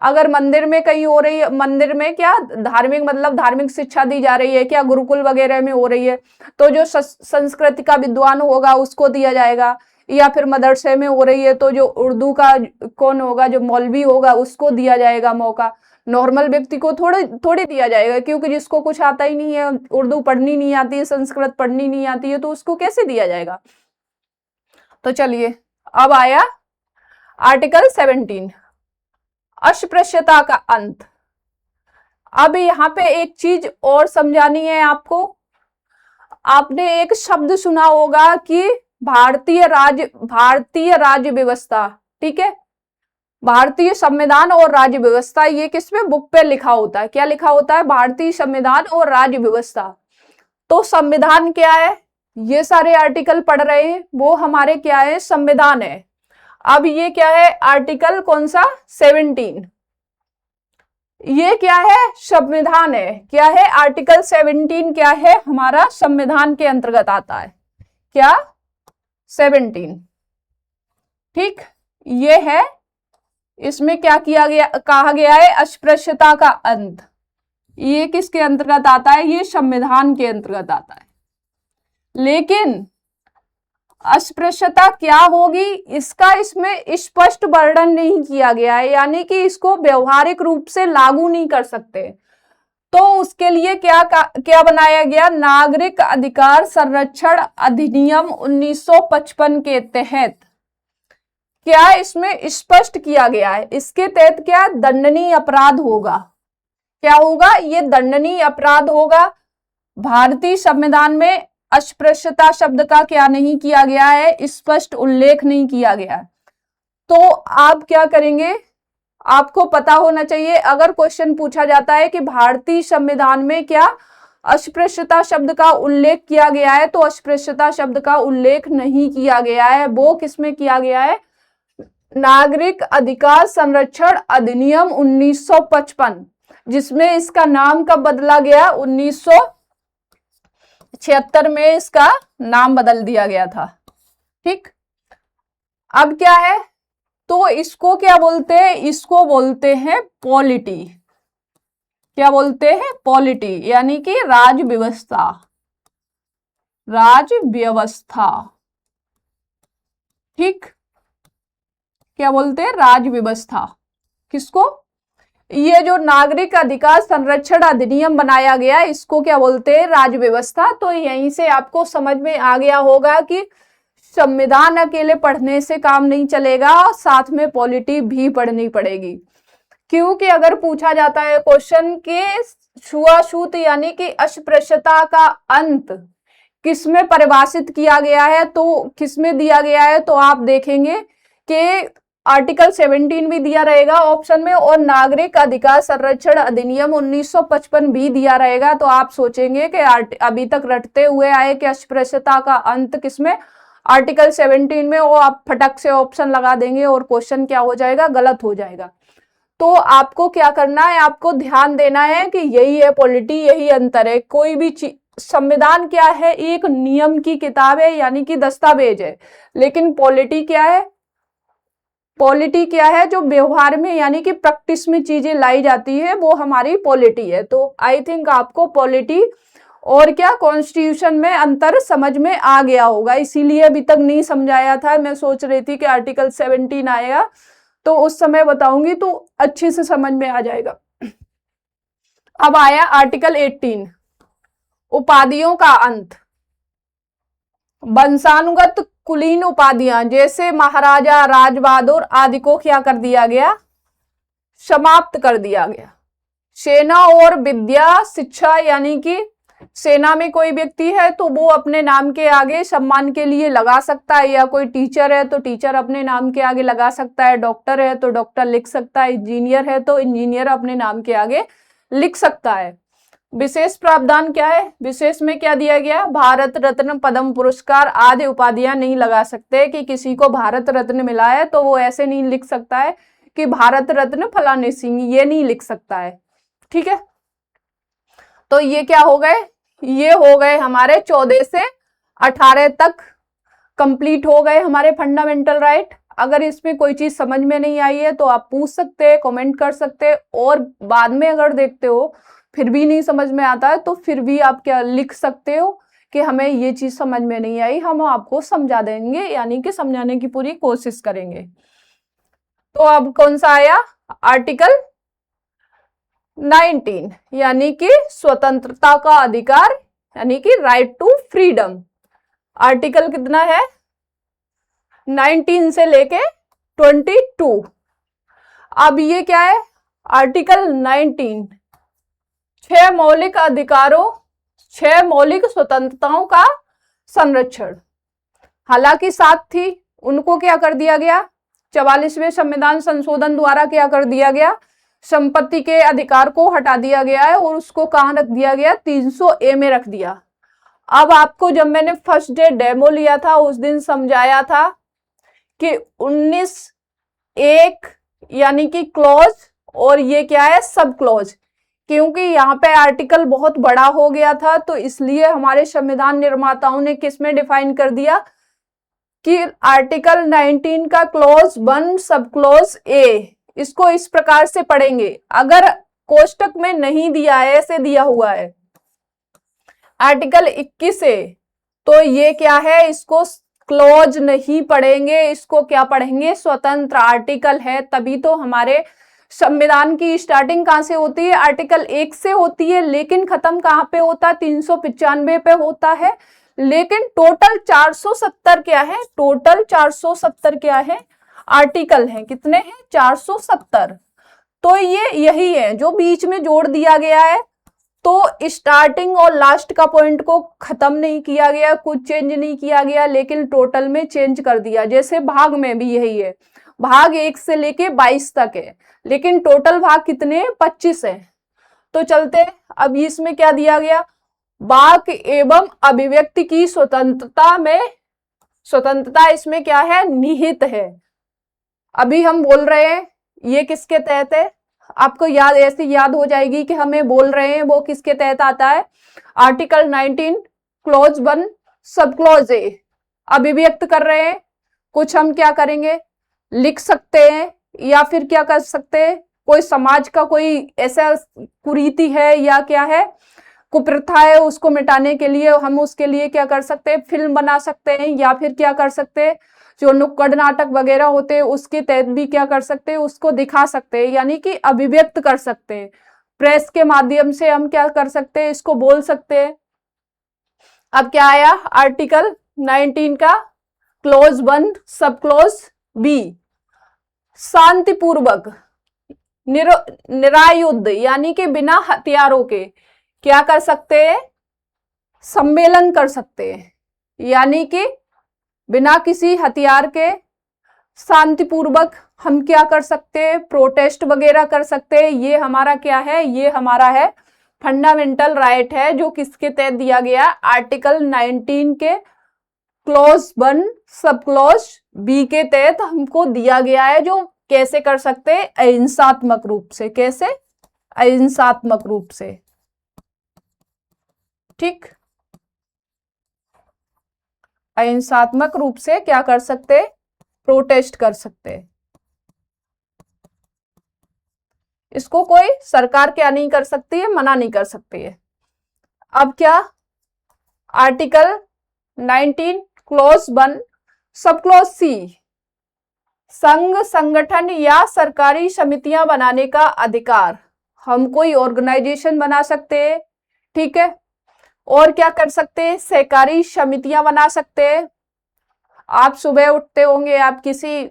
Speaker 1: अगर मंदिर में कहीं हो रही है, मंदिर में क्या धार्मिक मतलब धार्मिक शिक्षा दी जा रही है, क्या गुरुकुल वगैरह में हो रही है, तो जो संस्कृत का विद्वान होगा उसको दिया जाएगा। या फिर मदरसे में हो रही है तो जो उर्दू का कौन होगा, जो मौलवी होगा उसको दिया जाएगा मौका। नॉर्मल व्यक्ति को थोड़ी दिया जाएगा, क्योंकि जिसको कुछ आता ही नहीं है, उर्दू पढ़नी नहीं आती है, संस्कृत पढ़नी नहीं आती है, तो उसको कैसे दिया जाएगा। तो चलिए अब आया आर्टिकल 17, अस्पृश्यता का अंत। अब यहाँ पे एक चीज और समझानी है आपको। आपने एक शब्द सुना होगा कि भारतीय राज्य व्यवस्था, ठीक है, भारतीय संविधान और राज्य व्यवस्था। ये किसमें बुक पे लिखा होता है, क्या लिखा होता है, भारतीय संविधान और राज्य व्यवस्था। तो संविधान क्या है, ये सारे आर्टिकल पढ़ रहे हैं, वो हमारे क्या है, संविधान है। अब ये क्या है, आर्टिकल कौन सा, 17, ये क्या है, संविधान है। क्या है, आर्टिकल 17 क्या है, हमारा संविधान के अंतर्गत आता है। क्या, 17, ठीक, ये है। इसमें क्या किया गया, कहा गया है, अस्पृश्यता का अंत। ये किसके अंतर्गत आता है, ये संविधान के अंतर्गत आता है। लेकिन अस्पृश्यता क्या होगी, इसका इसमें स्पष्ट वर्णन नहीं किया गया है, यानी कि इसको व्यवहारिक रूप से लागू नहीं कर सकते। तो उसके लिए क्या बनाया गया, नागरिक अधिकार संरक्षण अधिनियम 1955 के तहत क्या इसमें स्पष्ट किया गया है, इसके तहत क्या दंडनीय अपराध होगा। क्या होगा, ये दंडनीय अपराध होगा। भारतीय संविधान में अस्पृश्यता शब्द का क्या नहीं किया गया है, स्पष्ट उल्लेख नहीं किया गया। तो आप क्या करेंगे, आपको पता होना चाहिए, अगर क्वेश्चन पूछा जाता है कि भारतीय संविधान में क्या अस्पृश्यता शब्द का उल्लेख किया गया है, तो अस्पृश्यता शब्द का उल्लेख नहीं किया गया है। वो किसमें किया गया है, नागरिक अधिकार संरक्षण अधिनियम 1955, जिसमें इसका नाम कब बदला गया, 1976 में इसका नाम बदल दिया गया था। ठीक, अब क्या है, तो इसको क्या बोलते हैं, इसको बोलते हैं पॉलिटी। क्या बोलते हैं, पॉलिटी, यानी कि राज व्यवस्था। राज व्यवस्था, ठीक, क्या बोलते हैं, राज व्यवस्था। किसको, ये जो नागरिक अधिकार संरक्षण अधिनियम बनाया गया, इसको क्या बोलते हैं, राज व्यवस्था। तो यहीं से आपको समझ में आ गया होगा कि संविधान अकेले पढ़ने से काम नहीं चलेगा, साथ में पॉलिटी भी पढ़नी पड़ेगी। क्योंकि अगर पूछा जाता है क्वेश्चन के छुआछूत यानी कि अस्पृश्यता का अंत किसमें परिभाषित किया गया है, तो किसमें दिया गया है, तो आप देखेंगे कि आर्टिकल 17 भी दिया रहेगा ऑप्शन में और नागरिक अधिकार संरक्षण अधिनियम 1955 भी दिया रहेगा। तो आप सोचेंगे कि अभी तक रटते हुए आए कि अस्पृश्यता का अंत किसमें, आर्टिकल 17 में, और आप फटक से ऑप्शन लगा देंगे और क्वेश्चन क्या हो जाएगा, गलत हो जाएगा। तो आपको क्या करना है, आपको ध्यान देना है कि यही है पॉलिटी, यही अंतर है। कोई भी संविधान क्या है, एक नियम की किताब है यानी कि दस्तावेज है, लेकिन पॉलिटी क्या है, पॉलिटी क्या है, जो व्यवहार में यानी कि प्रैक्टिस में चीजें लाई जाती है वो हमारी पॉलिटी है। तो आई थिंक आपको पॉलिटी और क्या कॉन्स्टिट्यूशन में अंतर समझ में आ गया होगा, इसीलिए अभी तक नहीं समझाया था। मैं सोच रही थी कि आर्टिकल 17 आएगा तो उस समय बताऊंगी तो अच्छे से समझ में आ जाएगा। अब आया आर्टिकल 18, उपाधियों का अंत। वंशानुगत कुलीन उपाधियां जैसे महाराजा, राजबहादुर आदि को क्या कर दिया गया, समाप्त कर दिया गया। सेना और विद्या शिक्षा यानी कि सेना में कोई व्यक्ति है तो वो अपने नाम के आगे सम्मान के लिए लगा सकता है, या कोई टीचर है तो टीचर अपने नाम के आगे लगा सकता है, डॉक्टर है तो डॉक्टर लिख सकता है, इंजीनियर है तो इंजीनियर अपने नाम के आगे लिख सकता है। विशेष प्रावधान क्या है, विशेष में क्या दिया गया, भारत रत्न, पद्म पुरस्कार आदि उपाधियां नहीं लगा सकते कि किसी को भारत रत्न मिला है तो वो ऐसे नहीं लिख सकता है कि भारत रत्न फलाने सिंह, ये नहीं लिख सकता है। ठीक है, तो ये क्या हो गए, ये हो गए हमारे 14 से 18 तक कंप्लीट हो गए हमारे फंडामेंटल राइट। अगर इसमें कोई चीज समझ में नहीं आई है तो आप पूछ सकते हैं, कमेंट कर सकते हैं, और बाद में अगर देखते हो फिर भी नहीं समझ में आता है तो फिर भी आप क्या लिख सकते हो कि हमें ये चीज समझ में नहीं आई, हम आपको समझा देंगे, यानी कि समझाने की पूरी कोशिश करेंगे। तो अब कौन सा आया, आर्टिकल 19 यानी कि स्वतंत्रता का अधिकार, यानी कि राइट टू फ्रीडम। आर्टिकल कितना है, 19 से लेके 22। अब ये क्या है, आर्टिकल 19 6 मौलिक अधिकारों, 6 मौलिक स्वतंत्रताओं का संरक्षण। हालांकि 7 थी, उनको क्या कर दिया गया, 44वें संविधान संशोधन द्वारा क्या कर दिया गया, संपत्ति के अधिकार को हटा दिया गया है और उसको कहां रख दिया गया, 300A में रख दिया। अब आपको जब मैंने फर्स्ट डे डेमो लिया था उस दिन समझाया था कि 19(1) यानी कि क्लॉज, और ये क्या है, सब क्लॉज। क्योंकि यहाँ पे आर्टिकल बहुत बड़ा हो गया था तो इसलिए हमारे संविधान निर्माताओं ने किस में डिफाइन कर दिया कि आर्टिकल 19 का क्लॉज 1 सब क्लॉज ए, इसको इस प्रकार से पढ़ेंगे। अगर कोष्टक में नहीं दिया है, ऐसे दिया हुआ है आर्टिकल 21 है, तो ये क्या है, इसको क्लॉज नहीं पढ़ेंगे, इसको क्या पढ़ेंगे, स्वतंत्र आर्टिकल है। तभी तो हमारे संविधान की स्टार्टिंग कहां से होती है, आर्टिकल 1 से होती है, लेकिन खत्म कहां पे होता है, 395 पे होता है। लेकिन टोटल 470 क्या है, टोटल 470 क्या है, आर्टिकल हैं। कितने हैं, 470। तो ये यही है जो बीच में जोड़ दिया गया है। तो स्टार्टिंग और लास्ट का पॉइंट को खत्म नहीं किया गया, कुछ चेंज नहीं किया गया, लेकिन टोटल में चेंज कर दिया। जैसे भाग में भी यही है, भाग 1 से लेके 22 तक है, लेकिन टोटल भाग कितने, 25 है। तो चलते अब इसमें क्या दिया गया, वाक एवं अभिव्यक्ति की स्वतंत्रता में, स्वतंत्रता इसमें क्या है, निहित है। अभी हम बोल रहे हैं ये किसके तहत है, आपको याद ऐसी याद हो जाएगी कि हमें बोल रहे हैं वो किसके तहत आता है, article 19 clause 1 sub clause A. अभिव्यक्त कर रहे हैं, कुछ हम क्या करेंगे, लिख सकते हैं, या फिर क्या कर सकते हैं, कोई समाज का कोई ऐसा कुरीति है या क्या है, कुप्रथा है, उसको मिटाने के लिए हम उसके लिए क्या कर सकते हैं, फिल्म बना सकते हैं, या फिर क्या कर सकते हैं, जो नुक्कड़ नाटक वगैरह होते हैं उसके तहत भी क्या कर सकते हैं, उसको दिखा सकते हैं, यानी कि अभिव्यक्त कर सकते हैं। प्रेस के माध्यम से हम क्या कर सकते हैं, इसको बोल सकते हैं। अब क्या आया, आर्टिकल 19 का क्लॉज 1 सब क्लॉज बी, शांतिपूर्वक निरायुध यानी कि बिना हथियारों के क्या कर सकते हैं, सम्मेलन कर सकते हैं, यानी कि बिना किसी हथियार के शांतिपूर्वक हम क्या कर सकते हैं, प्रोटेस्ट वगैरह कर सकते हैं। ये हमारा क्या है, ये हमारा है फंडामेंटल राइट है, जो किसके तहत दिया गया, आर्टिकल 19 के क्लॉज 1 सब क्लॉज बी के तहत हमको दिया गया है, जो कैसे कर सकते हैं, अहिंसात्मक रूप से। कैसे, अहिंसात्मक रूप से। ठीक, अहिंसात्मक रूप से क्या कर सकते, प्रोटेस्ट कर सकते। इसको कोई सरकार क्या नहीं कर सकती है, मना नहीं कर सकती है। अब क्या, article 19 clause 1 sub clause C, संघ, संगठन या सरकारी समितियां बनाने का अधिकार। हम कोई ऑर्गेनाइजेशन बना सकते हैं, ठीक है, और क्या कर सकते हैं, सहकारी समितियां बना सकते हैं। आप सुबह उठते होंगे, आप किसी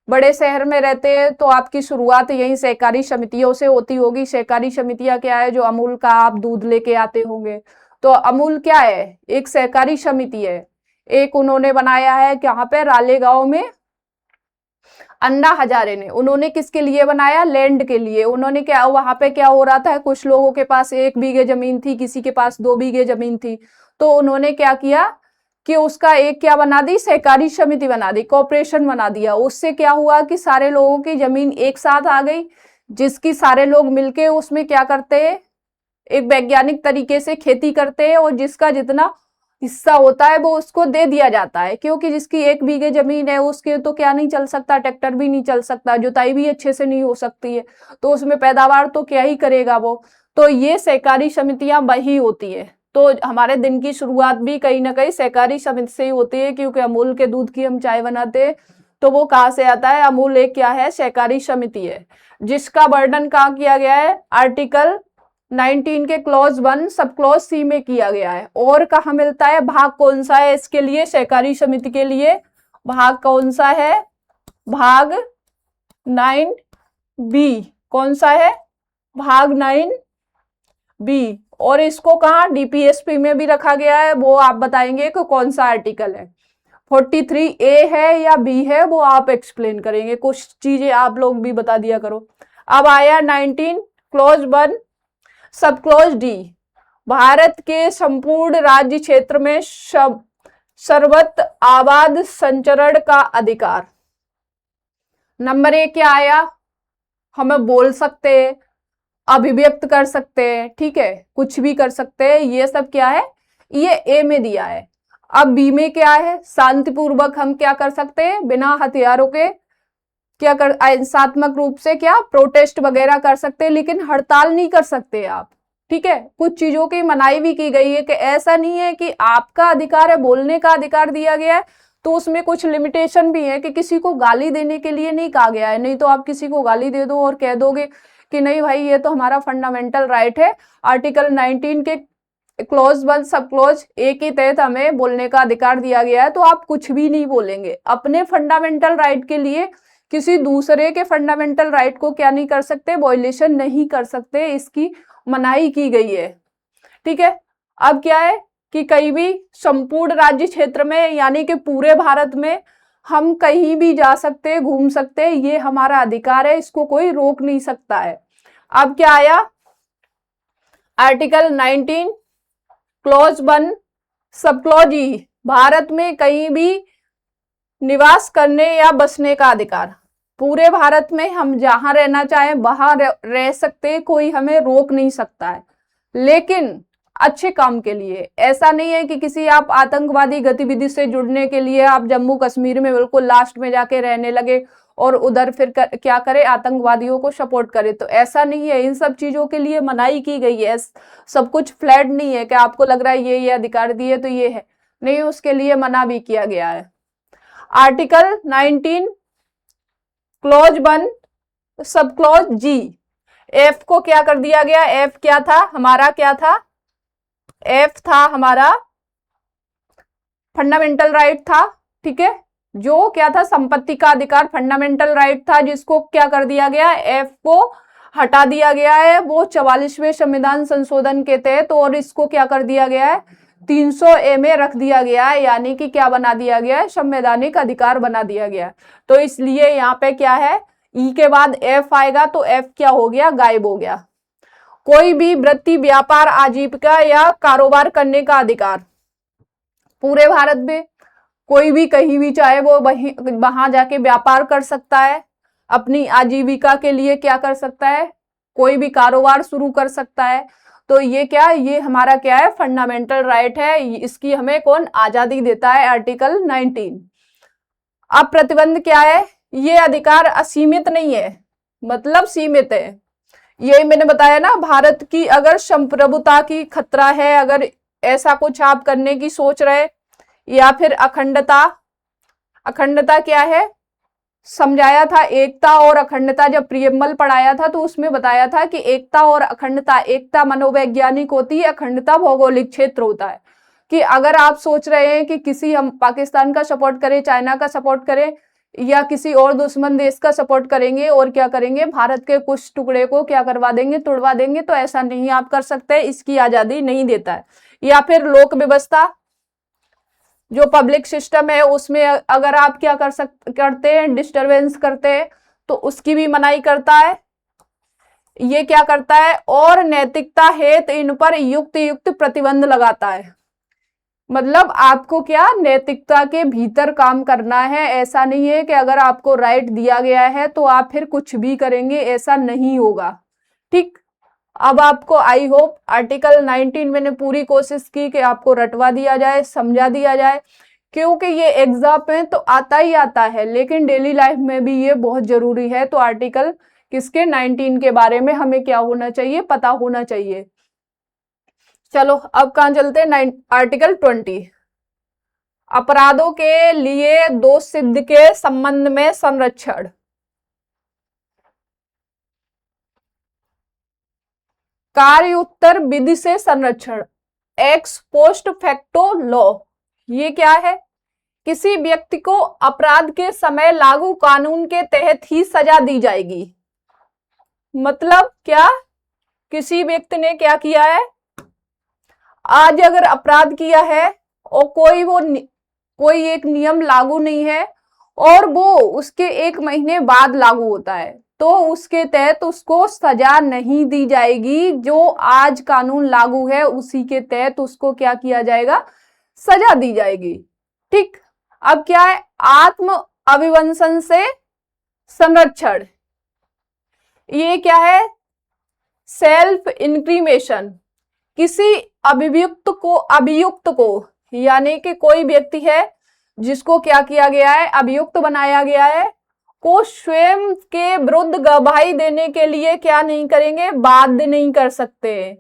Speaker 1: बड़े शहर में रहते हैं, तो आपकी शुरुआत यही सहकारी समितियों से होती होगी। सहकारी समितियां क्या है, जो अमूल का आप दूध लेके आते होंगे, तो अमूल क्या है, एक सहकारी समिति है। एक उन्होंने बनाया है कहाँ पे, रालेगांव में, अन्ना हजारे ने। उन्होंने किसके लिए बनाया, लैंड के लिए। उन्होंने क्या, वहां पे क्या हो रहा था, कुछ लोगों के पास 1 बीघे जमीन थी, किसी के पास 2 बीघे जमीन थी, तो उन्होंने क्या किया कि उसका एक क्या बना दी, सहकारी समिति बना दी, कॉर्पोरेशन बना दिया। उससे क्या हुआ कि सारे लोगों की जमीन एक साथ आ गई, जिसकी सारे लोग मिलके उसमें क्या करते हैं, एक वैज्ञानिक तरीके से खेती करते हैं, और जिसका जितना हिस्सा होता है वो उसको दे दिया जाता है। क्योंकि जिसकी 1 बीघे जमीन है, उसके तो क्या नहीं चल सकता, ट्रैक्टर भी नहीं चल सकता, जुताई भी अच्छे से नहीं हो सकती है, तो उसमें पैदावार तो क्या ही करेगा वो। तो ये सहकारी समितियां वही होती है। तो हमारे दिन की शुरुआत भी कहीं ना कहीं सहकारी समिति से ही होती है, क्योंकि अमूल के दूध की हम चाय बनाते हैं, तो वो कहाँ से आता है, अमूल एक क्या है, सहकारी समिति है, जिसका वर्णन कहाँ किया गया है, आर्टिकल 19 के क्लॉज 1 सब क्लॉज सी में किया गया है। और कहाँ मिलता है, भाग कौन सा है इसके लिए, सहकारी समिति के लिए भाग कौन सा है, भाग 9B। कौन सा है, भाग 9B। और इसको कहाँ, डीपीएसपी में भी रखा गया है, वो आप बताएंगे कि कौन सा आर्टिकल है, 43A है या B है, वो आप एक्सप्लेन करेंगे। कुछ चीजें आप लोग भी बता दिया करो। अब आया 19 clause 1 sub clause D, Bharat के संपूर्ण राज्य क्षेत्र में सर्वत्र आबाद संचरण का अधिकार। नंबर 1 क्या आया, हमें बोल सकते हैं, अभिव्यक्त कर सकते हैं, ठीक है, कुछ भी कर सकते हैं, ये सब क्या है, ये ए में दिया है। अब बी में क्या है, शांतिपूर्वक हम क्या कर सकते हैं, बिना हथियारों के क्या कर, अहिंसात्मक रूप से क्या प्रोटेस्ट वगैरह कर सकते हैं, लेकिन हड़ताल नहीं कर सकते आप, ठीक है। कुछ चीजों की मनाही भी की गई है कि ऐसा नहीं है कि आपका अधिकार है, बोलने का अधिकार दिया गया है, तो उसमें कुछ लिमिटेशन भी है कि किसी को गाली देने के लिए नहीं कहा गया है। नहीं तो आप किसी को गाली दे दो और कह दोगे कि नहीं भाई ये तो हमारा फंडामेंटल राइट है, आर्टिकल 19 के क्लॉज 1 सब क्लॉज ए के तहत हमें बोलने का अधिकार दिया गया है, तो आप कुछ भी नहीं बोलेंगे। अपने फंडामेंटल राइट के लिए किसी दूसरे के फंडामेंटल राइट को क्या नहीं कर सकते, वॉयलेशन नहीं कर सकते, इसकी मनाही की गई है, ठीक है। अब क्या है कि कहीं भी संपूर्ण राज्य क्षेत्र में यानी कि पूरे भारत में हम कहीं भी जा सकते हैं, घूम सकते हैं, ये हमारा अधिकार है, इसको कोई रोक नहीं सकता है। अब क्या आया, आर्टिकल 19 क्लॉज 1 सब क्लॉज ई, भारत में कहीं भी निवास करने या बसने का अधिकार। पूरे भारत में हम जहां रहना चाहें वहां रह सकते, कोई हमें रोक नहीं सकता है, लेकिन अच्छे काम के लिए। ऐसा नहीं है कि किसी आप आतंकवादी गतिविधि से जुड़ने के लिए आप जम्मू कश्मीर में बिल्कुल लास्ट में जाके रहने लगे और उधर फिर क्या करे, आतंकवादियों को सपोर्ट करे, तो ऐसा नहीं है। इन सब चीजों के लिए मनाही की गई है, सब कुछ फ्लैट नहीं है कि आपको लग रहा है ये अधिकार दिए तो ये है, नहीं, उसके लिए मना भी किया गया है। आर्टिकल 19 क्लॉज 1 सब क्लॉज जी, एफ को क्या कर दिया गया, एफ क्या था हमारा, क्या था, एफ था हमारा फंडामेंटल राइट था, ठीक है, जो क्या था, संपत्ति का अधिकार फंडामेंटल राइट था, जिसको क्या कर दिया गया, एफ को हटा दिया गया है वो 44वें संविधान संशोधन के तहत, और इसको क्या कर दिया गया है, 300A में रख दिया गया है, यानी कि क्या बना दिया गया है, संवैधानिक अधिकार बना दिया गया है। तो इसलिए यहाँ पे क्या है, ई के बाद एफ आएगा, तो एफ क्या हो गया, गायब हो गया। कोई भी वृत्ति, व्यापार, आजीविका या कारोबार करने का अधिकार, पूरे भारत में कोई भी कहीं भी चाहे वो वहां जाके व्यापार कर सकता है, अपनी आजीविका के लिए क्या कर सकता है, कोई भी कारोबार शुरू कर सकता है। तो ये क्या, ये हमारा क्या है, फंडामेंटल राइट है, इसकी हमें कौन आजादी देता है, आर्टिकल 19। अब प्रतिबंध क्या है, ये अधिकार असीमित नहीं है, मतलब सीमित है। यही मैंने बताया ना, भारत की अगर संप्रभुता की खतरा है, अगर ऐसा कुछ आप करने की सोच रहे, या फिर अखंडता, अखंडता क्या है, समझाया था एकता और अखंडता, जब प्रियम्बल पढ़ाया था तो उसमें बताया था कि एकता और अखंडता, एकता मनोवैज्ञानिक होती है, अखंडता भौगोलिक क्षेत्र होता है। कि अगर आप सोच रहे हैं कि किसी, हम पाकिस्तान का सपोर्ट करें, चाइना का सपोर्ट करें, या किसी और दुश्मन देश का सपोर्ट करेंगे और क्या करेंगे, भारत के कुछ टुकड़े को क्या करवा देंगे, तुड़वा देंगे, तो ऐसा नहीं आप कर सकते, इसकी आजादी नहीं देता है। या फिर लोक व्यवस्था, जो पब्लिक सिस्टम है उसमें अगर आप क्या करते हैं, डिस्टरबेंस करते हैं, तो उसकी भी मनाही करता है। ये क्या करता है, और नैतिकता हेतु इन पर युक्त प्रतिबंध लगाता है। मतलब आपको क्या, नैतिकता के भीतर काम करना है, ऐसा नहीं है कि अगर आपको राइट दिया गया है तो आप फिर कुछ भी करेंगे, ऐसा नहीं होगा। ठीक, अब आपको आई होप आर्टिकल 19 मैंने पूरी कोशिश की कि आपको रटवा दिया जाए, समझा दिया जाए, क्योंकि ये एग्जाम में तो आता ही आता है, लेकिन डेली लाइफ में भी ये बहुत जरूरी है। तो आर्टिकल किसके, 19 के बारे में हमें क्या होना चाहिए, पता होना चाहिए। चलो अब कहां चलते हैं, आर्टिकल 20, अपराधों के लिए दोष सिद्ध के संबंध में संरक्षण। कार्य उत्तर विधि से संरक्षण, एक्स पोस्ट फैक्टो लॉ। ये क्या है, किसी व्यक्ति को अपराध के समय लागू कानून के तहत ही सजा दी जाएगी। मतलब क्या, किसी व्यक्ति ने क्या किया है, आज अगर अपराध किया है और कोई एक नियम लागू नहीं है और वो उसके 1 महीने बाद लागू होता है, तो उसके तहत उसको सजा नहीं दी जाएगी। जो आज कानून लागू है उसी के तहत उसको क्या किया जाएगा, सजा दी जाएगी। ठीक, अब क्या है, आत्म अभिवंशन से संरक्षण। ये क्या है, सेल्फ इंक्रीमेशन, किसी अभियुक्त को यानी कि कोई व्यक्ति है जिसको क्या किया गया है, अभियुक्त बनाया गया है, को स्वयं के विरुद्ध गवाही देने के लिए क्या नहीं करेंगे, बाध्य नहीं कर सकते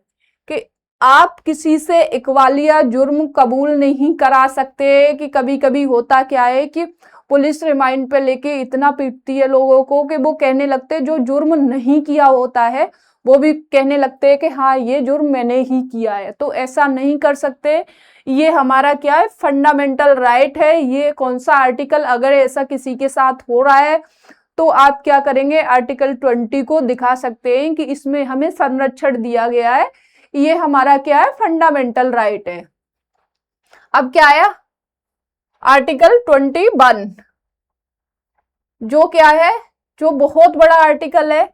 Speaker 1: कि आप किसी से इकबालिया जुर्म कबूल नहीं करा सकते। कि कभी कभी होता क्या है कि पुलिस रिमांड पे लेके इतना पीटती है लोगों को कि वो कहने लगते, जो जुर्म नहीं किया होता है वो भी कहने लगते हैं कि हाँ ये जुर्म मैंने ही किया है। तो ऐसा नहीं कर सकते, ये हमारा क्या है, फंडामेंटल राइट है। ये कौन सा आर्टिकल, अगर ऐसा किसी के साथ हो रहा है तो आप क्या करेंगे, आर्टिकल 20 को दिखा सकते हैं कि इसमें हमें संरक्षण दिया गया है, ये हमारा क्या है, फंडामेंटल राइट है। अब क्या आया, आर्टिकल 21, जो क्या है, जो बहुत बड़ा आर्टिकल है,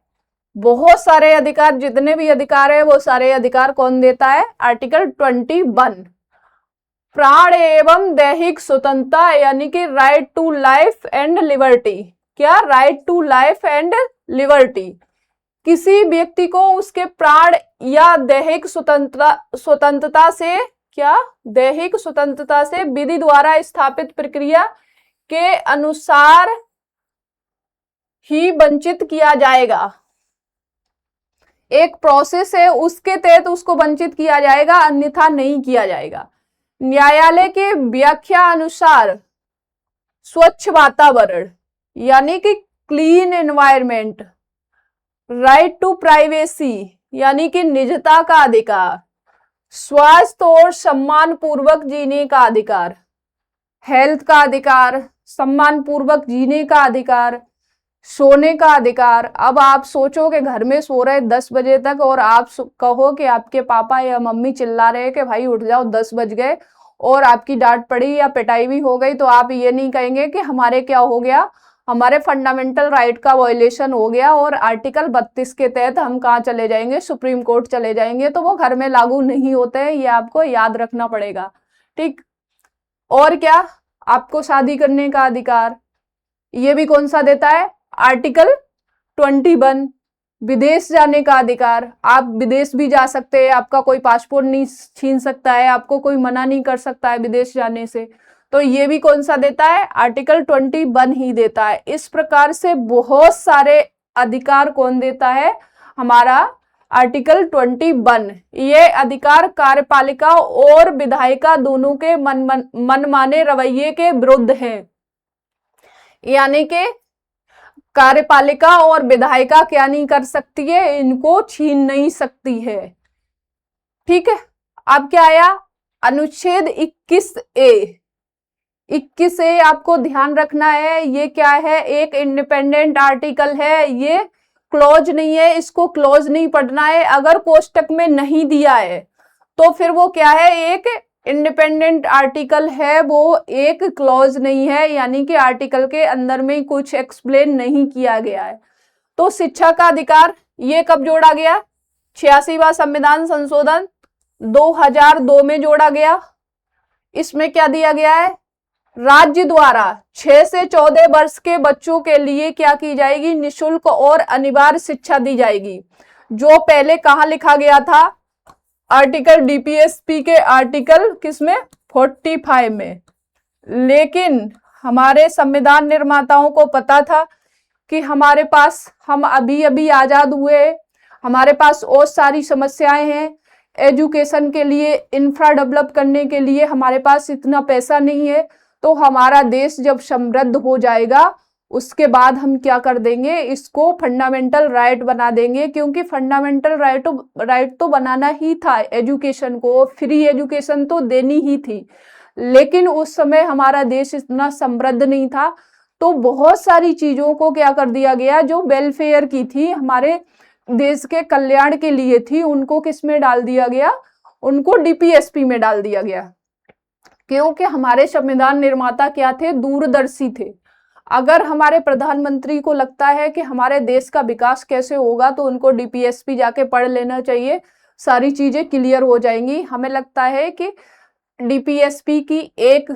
Speaker 1: बहुत सारे अधिकार, जितने भी अधिकार है वो सारे अधिकार कौन देता है, आर्टिकल 21, प्राण एवं दैहिक स्वतंत्रता, यानी कि right to life and liberty. क्या, right to life and liberty, किसी व्यक्ति को उसके प्राण या दैहिक स्वतंत्रता से, क्या, दैहिक स्वतंत्रता से विधि द्वारा स्थापित प्रक्रिया के अनुसार ही वंचित किया जाएगा। एक प्रोसेस है उसके तहत उसको वंचित किया जाएगा, अन्यथा नहीं किया जाएगा। न्यायालय के व्याख्या अनुसार स्वच्छ वातावरण, यानी कि clean environment, right to privacy, यानी कि निजता का अधिकार, स्वास्थ्य और सम्मान पूर्वक जीने का अधिकार, हेल्थ का अधिकार, सम्मान पूर्वक जीने का अधिकार, सोने का अधिकार। अब आप सोचो कि घर में सो रहे 10 बजे तक और आप कहो कि आपके पापा या मम्मी चिल्ला रहे हैं कि भाई उठ जाओ 10 बज गए, और आपकी डांट पड़ी या पिटाई भी हो गई, तो आप ये नहीं कहेंगे कि हमारे क्या हो गया, हमारे फंडामेंटल राइट का वायलेशन हो गया और आर्टिकल 32 के तहत हम कहाँ चले जाएंगे, सुप्रीम कोर्ट चले जाएंगे। तो वो घर में लागू नहीं होते हैं, ये आपको याद रखना पड़ेगा। ठीक। और क्या, आपको शादी करने का अधिकार, ये भी कौन सा देता है, आर्टिकल 21। विदेश जाने का अधिकार, आप विदेश भी जा सकते हैं, आपका कोई पासपोर्ट नहीं छीन सकता है, आपको कोई मना नहीं कर सकता है विदेश जाने से। तो ये भी कौन सा देता है, आर्टिकल 21 ही देता है। इस प्रकार से बहुत सारे अधिकार कौन देता है, हमारा आर्टिकल 21। ये अधिकार कार्यपालिका और विधायिका दोनों के मनमाने रवैये के विरुद्ध है। यानी कि कार्यपालिका और विधायिका क्या नहीं कर सकती है, इनको छीन नहीं सकती है। ठीक है। अब क्या आया, अनुच्छेद 21A। 21A आपको ध्यान रखना है, ये क्या है, एक इंडिपेंडेंट आर्टिकल है, ये क्लॉज नहीं है, इसको क्लॉज नहीं पढ़ना है। अगर कोष्टक में नहीं दिया है तो फिर वो क्या है, एक इंडिपेंडेंट आर्टिकल है, वो एक क्लॉज नहीं है, यानी कि आर्टिकल के अंदर में कुछ एक्सप्लेन नहीं किया गया है। तो शिक्षा का अधिकार ये कब जोड़ा गया, 86वां संविधान संशोधन 2002 में जोड़ा गया। इसमें क्या दिया गया है, राज्य द्वारा 6 से 14 वर्ष के बच्चों के लिए क्या की जाएगी, निशुल्क और अनिवार्य शिक्षा दी जाएगी। जो पहले कहां लिखा गया था, आर्टिकल डीपीएसपी के आर्टिकल किसमें, 45 में। लेकिन हमारे संविधान निर्माताओं को पता था कि हमारे पास, हम अभी अभी आजाद हुए, हमारे पास और सारी समस्याएं हैं, एजुकेशन के लिए, इंफ्रा डेवलप करने के लिए हमारे पास इतना पैसा नहीं है। तो हमारा देश जब समृद्ध हो जाएगा उसके बाद हम क्या कर देंगे, इसको फंडामेंटल राइट बना देंगे, क्योंकि फंडामेंटल राइट तो बनाना ही था, एजुकेशन को, फ्री एजुकेशन तो देनी ही थी। लेकिन उस समय हमारा देश इतना समृद्ध नहीं था, तो बहुत सारी चीजों को क्या कर दिया गया, जो वेलफेयर की थी, हमारे देश के कल्याण के लिए थी, उनको किस में डाल दिया गया, उनको डीपीएसपी में डाल दिया गया। क्योंकि हमारे संविधान निर्माता क्या थे, दूरदर्शी थे। अगर हमारे प्रधानमंत्री को लगता है कि हमारे देश का विकास कैसे होगा, तो उनको डीपीएसपी जाके पढ़ लेना चाहिए, सारी चीजें क्लियर हो जाएंगी। हमें लगता है कि डीपीएसपी की एक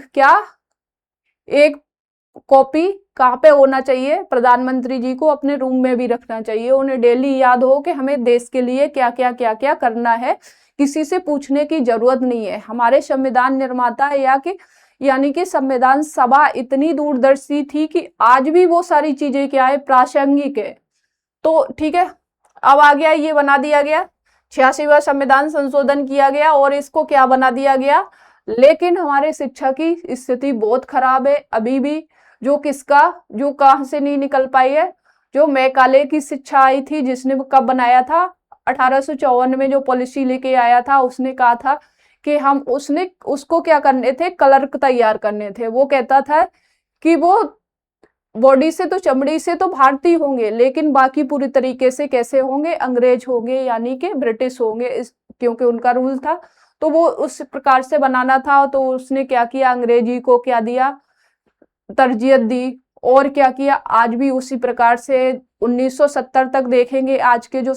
Speaker 1: कॉपी कहाँ पे होना चाहिए, प्रधानमंत्री जी को अपने रूम में भी रखना चाहिए, उन्हें डेली याद हो कि हमें देश के लिए क्या क्या करना है, किसी से पूछने की जरूरत नहीं है। हमारे संविधान निर्माता यानी कि संविधान सभा इतनी दूरदर्शी थी कि आज भी वो सारी चीजें क्या है, प्रासंगिक है। तो ठीक है, अब आ गया, ये बना दिया गया, 86वां संविधान संशोधन किया गया और इसको क्या बना दिया गया। लेकिन हमारे शिक्षा की स्थिति बहुत खराब है अभी भी, जो कहां से नहीं निकल पाई है। जो मैकाले की शिक्षा आई थी, जिसने कब बनाया था, 1854 में जो पॉलिसी लेके आया था, उसने कहा था कि उसको क्या करने थे, क्लर्क तैयार करने थे। वो कहता था कि वो बॉडी से तो, चमड़ी से तो भारतीय होंगे, लेकिन बाकी पूरी तरीके से कैसे होंगे, अंग्रेज होंगे, यानी कि ब्रिटिश होंगे, क्योंकि उनका रूल था। तो वो उस प्रकार से बनाना था। तो उसने क्या किया, अंग्रेजी को क्या दिया, तरजीह दी। और क्या किया, आज भी उसी प्रकार से 1970 तक देखेंगे, आज के जो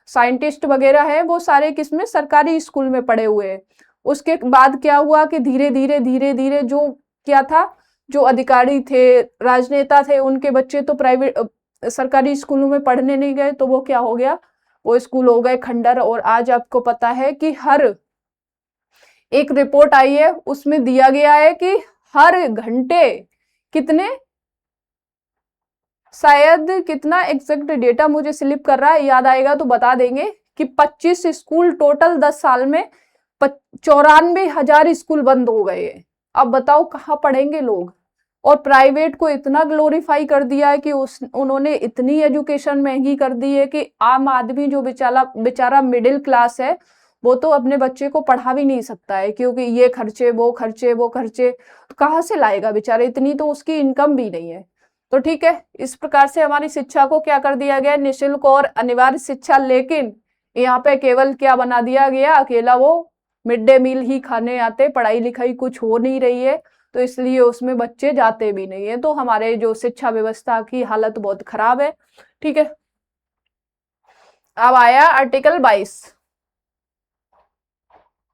Speaker 1: साइंटिस्ट वगैरह है वो सारे किसमें, सरकारी स्कूल में पढ़े हुए हैं। उसके बाद क्या हुआ कि धीरे धीरे जो क्या था, जो अधिकारी थे, राजनेता थे, उनके बच्चे तो प्राइवेट सरकारी स्कूलों में पढ़ने नहीं गए, तो वो क्या हो गया, वो स्कूल हो गए खंडर। और आज आपको पता है कि हर एक रिपोर्ट आई है, उसमें दिया गया है कि हर घंटे कितने, शायद कितना एग्जैक्ट डेटा मुझे स्लिप कर रहा है, याद आएगा तो बता देंगे, कि 25 स्कूल टोटल 10 साल में 94,000 स्कूल बंद हो गए। अब बताओ कहाँ पढ़ेंगे लोग। और प्राइवेट को इतना ग्लोरीफाई कर दिया है कि उन्होंने इतनी एजुकेशन महंगी कर दी है कि आम आदमी जो बेचारा मिडिल क्लास है, वो तो अपने बच्चे को पढ़ा भी नहीं सकता है, क्योंकि ये खर्चे वो खर्चे वो खर्चे, तो कहाँ से लाएगा बेचारा, इतनी तो उसकी इनकम भी नहीं है। तो ठीक है, इस प्रकार से हमारी शिक्षा को क्या कर दिया गया, निःशुल्क और अनिवार्य शिक्षा, लेकिन यहाँ पे केवल क्या बना दिया गया, अकेला वो मिड डे मील ही खाने आते, पढ़ाई लिखाई कुछ हो नहीं रही है, तो इसलिए उसमें बच्चे जाते भी नहीं है। तो हमारे जो शिक्षा व्यवस्था की हालत बहुत खराब है। ठीक है, अब आया आर्टिकल 22,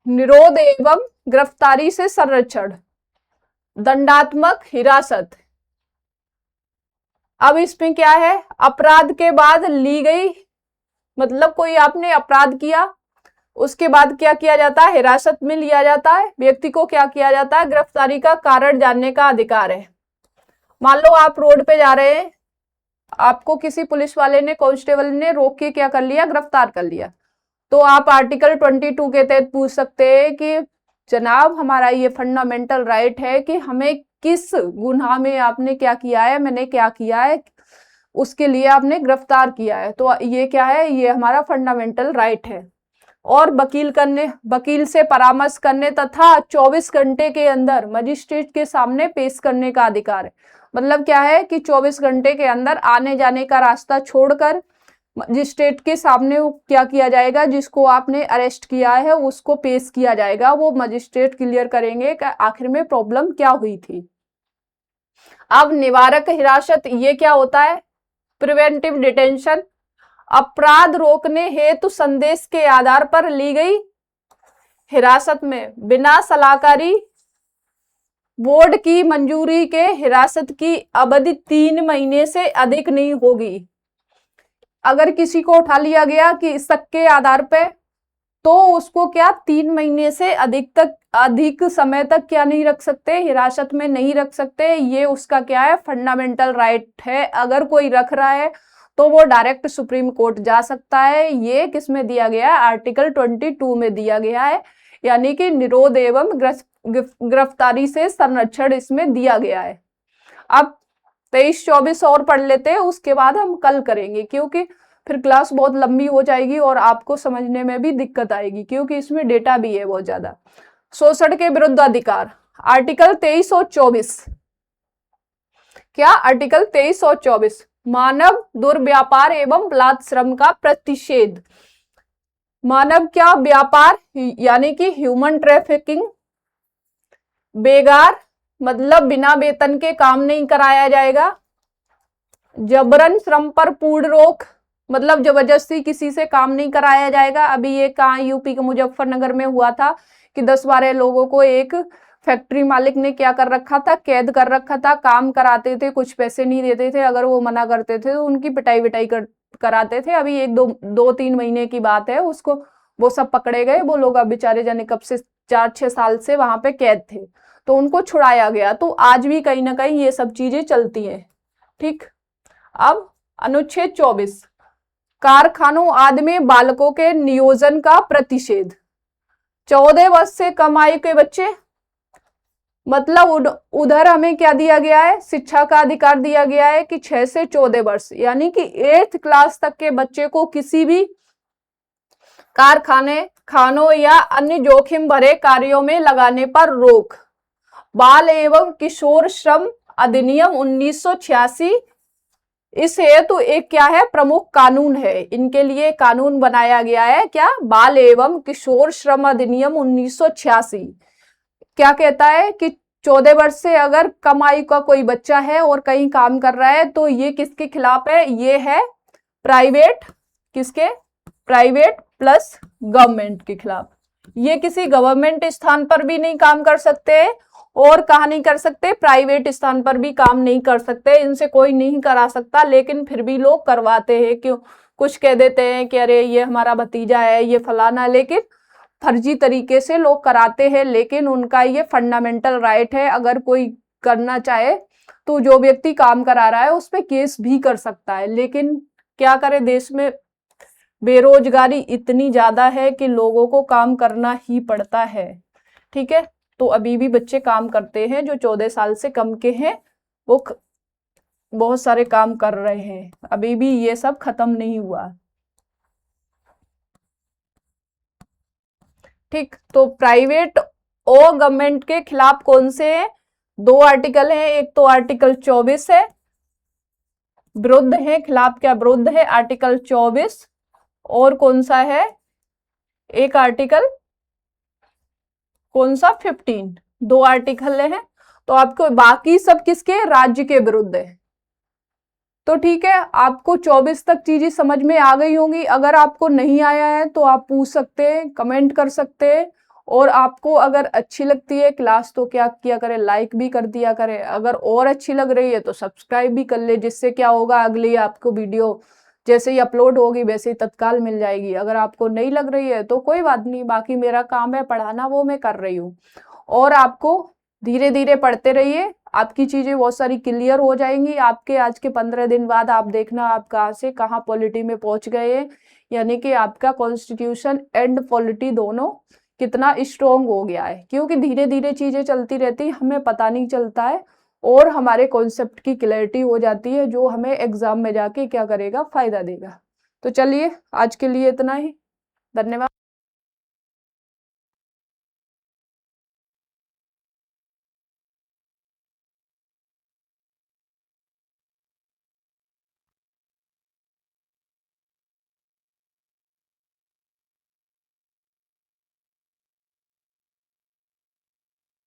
Speaker 1: निरोध एवं गिरफ्तारी से संरक्षण, दंडात्मक हिरासत। अब इसमें क्या है, अपराध के बाद ली गई, मतलब कोई आपने अपराध किया, उसके बाद क्या किया जाता है, हिरासत में लिया जाता है, व्यक्ति को क्या किया जाता है, गिरफ्तारी का कारण जानने का अधिकार है। मान लो आप रोड पे जा रहे हैं, आपको किसी पुलिस वाले ने, कांस्टेबल ने रोक के क्या कर लिया, गिरफ्तार कर लिया, तो आप आर्टिकल 22 के तहत पूछ सकते हैं कि जनाब हमारा ये फंडामेंटल राइट है कि हमें किस गुनाह में आपने क्या किया है, मैंने क्या किया है, उसके लिए आपने गिरफ्तार किया है, तो ये क्या है, ये हमारा फंडामेंटल राइट है। और वकील से परामर्श करने तथा 24 घंटे के अंदर मजिस्ट्रेट के सामने पेश करने का अधिकार है। मतलब क्या है कि 24 घंटे के अंदर आने जाने का रास्ता छोड़कर मजिस्ट्रेट के सामने क्या किया जाएगा, जिसको आपने अरेस्ट किया है उसको पेश किया जाएगा, वो मजिस्ट्रेट क्लियर करेंगे कि आखिर में प्रॉब्लम क्या हुई थी। अब निवारक हिरासत, ये क्या होता है, प्रिवेंटिव डिटेंशन, अपराध रोकने हेतु संदेश के आधार पर ली गई हिरासत में बिना सलाहकारी बोर्ड की मंजूरी के हिरासत की अवधि 3 महीने से अधिक नहीं होगी। अगर किसी को उठा लिया गया कि शक के आधार पे, तो उसको क्या 3 महीने से अधिक समय तक क्या नहीं रख सकते, हिरासत में नहीं रख सकते। ये उसका क्या है, फंडामेंटल राइट है। अगर कोई रख रहा है तो वो डायरेक्ट सुप्रीम कोर्ट जा सकता है। ये किस में दिया गया है, आर्टिकल 22 में दिया गया है, यानी कि निरोध एवं गिरफ्तारी से संरक्षण इसमें दिया गया है। अब 23-24 और पढ़ लेते हैं, उसके बाद हम कल करेंगे, क्योंकि फिर क्लास बहुत लंबी हो जाएगी और आपको समझने में भी दिक्कत आएगी, क्योंकि इसमें डेटा भी है बहुत ज्यादा। शोषण के विरुद्ध अधिकार, आर्टिकल 23 और 24, क्या आर्टिकल 23 और 24, मानव दुर्व्यापार एवं बलात् श्रम का प्रतिषेध। मानव क्या व्यापार, यानी कि ह्यूमन ट्रैफिकिंग, बेगार मतलब बिना वेतन के काम नहीं कराया जाएगा, जबरन श्रम पर पूर्ण रोक मतलब जबरदस्ती किसी से काम नहीं कराया जाएगा। अभी ये कहाँ, यूपी के मुजफ्फरनगर में हुआ था कि 10-12 लोगों को एक फैक्ट्री मालिक ने क्या कर रखा था, कैद कर रखा था, काम कराते थे, कुछ पैसे नहीं देते थे, अगर वो मना करते थे तो उनकी पिटाई विटाई कराते थे। अभी 1-2-3 महीने की बात है, उसको वो सब पकड़े गए, वो लोग अब बेचारे जाने कब से 4-6 साल से वहां पे कैद थे, तो उनको छुड़ाया गया। तो आज भी कहीं ना कहीं ये सब चीजें चलती हैं। ठीक, अब अनुच्छेद 24, कारखानों आदि में बालकों के नियोजन का प्रतिषेध। 14 वर्ष से कम आयु के बच्चे, मतलब उधर हमें क्या दिया गया है, शिक्षा का अधिकार दिया गया है कि 6 से 14 वर्ष, यानी कि 8th क्लास तक के बच्चे को किसी भी कारखाने, खानों या अन्य जोखिम भरे कार्यों में लगाने पर रोक। बाल एवं किशोर श्रम अधिनियम 1986 इस हेतु एक क्या है, प्रमुख कानून है, इनके लिए कानून बनाया गया है। क्या, बाल एवं किशोर श्रम अधिनियम 1986 क्या कहता है कि 14 वर्ष से अगर कम आयु का कोई बच्चा है और कहीं काम कर रहा है, तो ये किसके खिलाफ है, ये है प्राइवेट, किसके, प्राइवेट प्लस गवर्नमेंट के खिलाफ। ये किसी गवर्नमेंट स्थान पर भी नहीं काम कर सकते और कहा नहीं कर सकते, प्राइवेट स्थान पर भी काम नहीं कर सकते, इनसे कोई नहीं करा सकता, लेकिन फिर भी लोग करवाते हैं। क्यों, कुछ कह देते हैं कि अरे ये हमारा भतीजा है, ये फलाना, लेकिन फर्जी तरीके से लोग कराते हैं। लेकिन उनका ये फंडामेंटल राइट है, अगर कोई करना चाहे तो जो व्यक्ति काम करा रहा है उस पर केस भी कर सकता है। लेकिन क्या करे, देश में बेरोजगारी इतनी ज्यादा है कि लोगों को काम करना ही पड़ता है। ठीक है, तो अभी भी बच्चे काम करते हैं, जो 14 साल से कम के हैं वो बहुत सारे काम कर रहे हैं, अभी भी ये सब खत्म नहीं हुआ। ठीक, तो प्राइवेट और गवर्नमेंट के खिलाफ कौन से हैं? 2 आर्टिकल हैं, एक तो आर्टिकल 24 है, विरुद्ध है, खिलाफ क्या विरुद्ध है आर्टिकल 24, और कौन सा है एक आर्टिकल कौन सा 15, 2 आर्टिकल हैं। तो आपको बाकी सब किसके? राज्य के विरुद्ध है। तो ठीक है, आपको 24 तक चीजें समझ में आ गई होंगी। अगर आपको नहीं आया है तो आप पूछ सकते हैं, कमेंट कर सकते हैं। और आपको अगर अच्छी लगती है क्लास तो क्या किया करें, लाइक भी कर दिया करें। अगर और अच्छी लग रही है तो सब्सक्राइब भी कर ले, जिससे क्या होगा अगली आपको वीडियो जैसे ही अपलोड होगी वैसे ही तत्काल मिल जाएगी। अगर आपको नहीं लग रही है तो कोई बात नहीं, बाकी मेरा काम है पढ़ाना, वो मैं कर रही हूँ। और आपको धीरे धीरे पढ़ते रहिए, आपकी चीजें बहुत सारी क्लियर हो जाएंगी। आपके आज के 15 दिन बाद आप देखना आप कहाँ से कहाँ पॉलिटी में पहुंच गए हैं, यानी कि आपका कॉन्स्टिट्यूशन एंड पॉलिटी दोनों कितना स्ट्रोंग हो गया है। क्योंकि धीरे धीरे चीजें चलती रहती, हमें पता नहीं चलता है और हमारे कॉन्सेप्ट की क्लैरिटी हो जाती है, जो हमें एग्जाम में जाके क्या करेगा, फायदा देगा। तो चलिए आज के लिए इतना ही, धन्यवाद।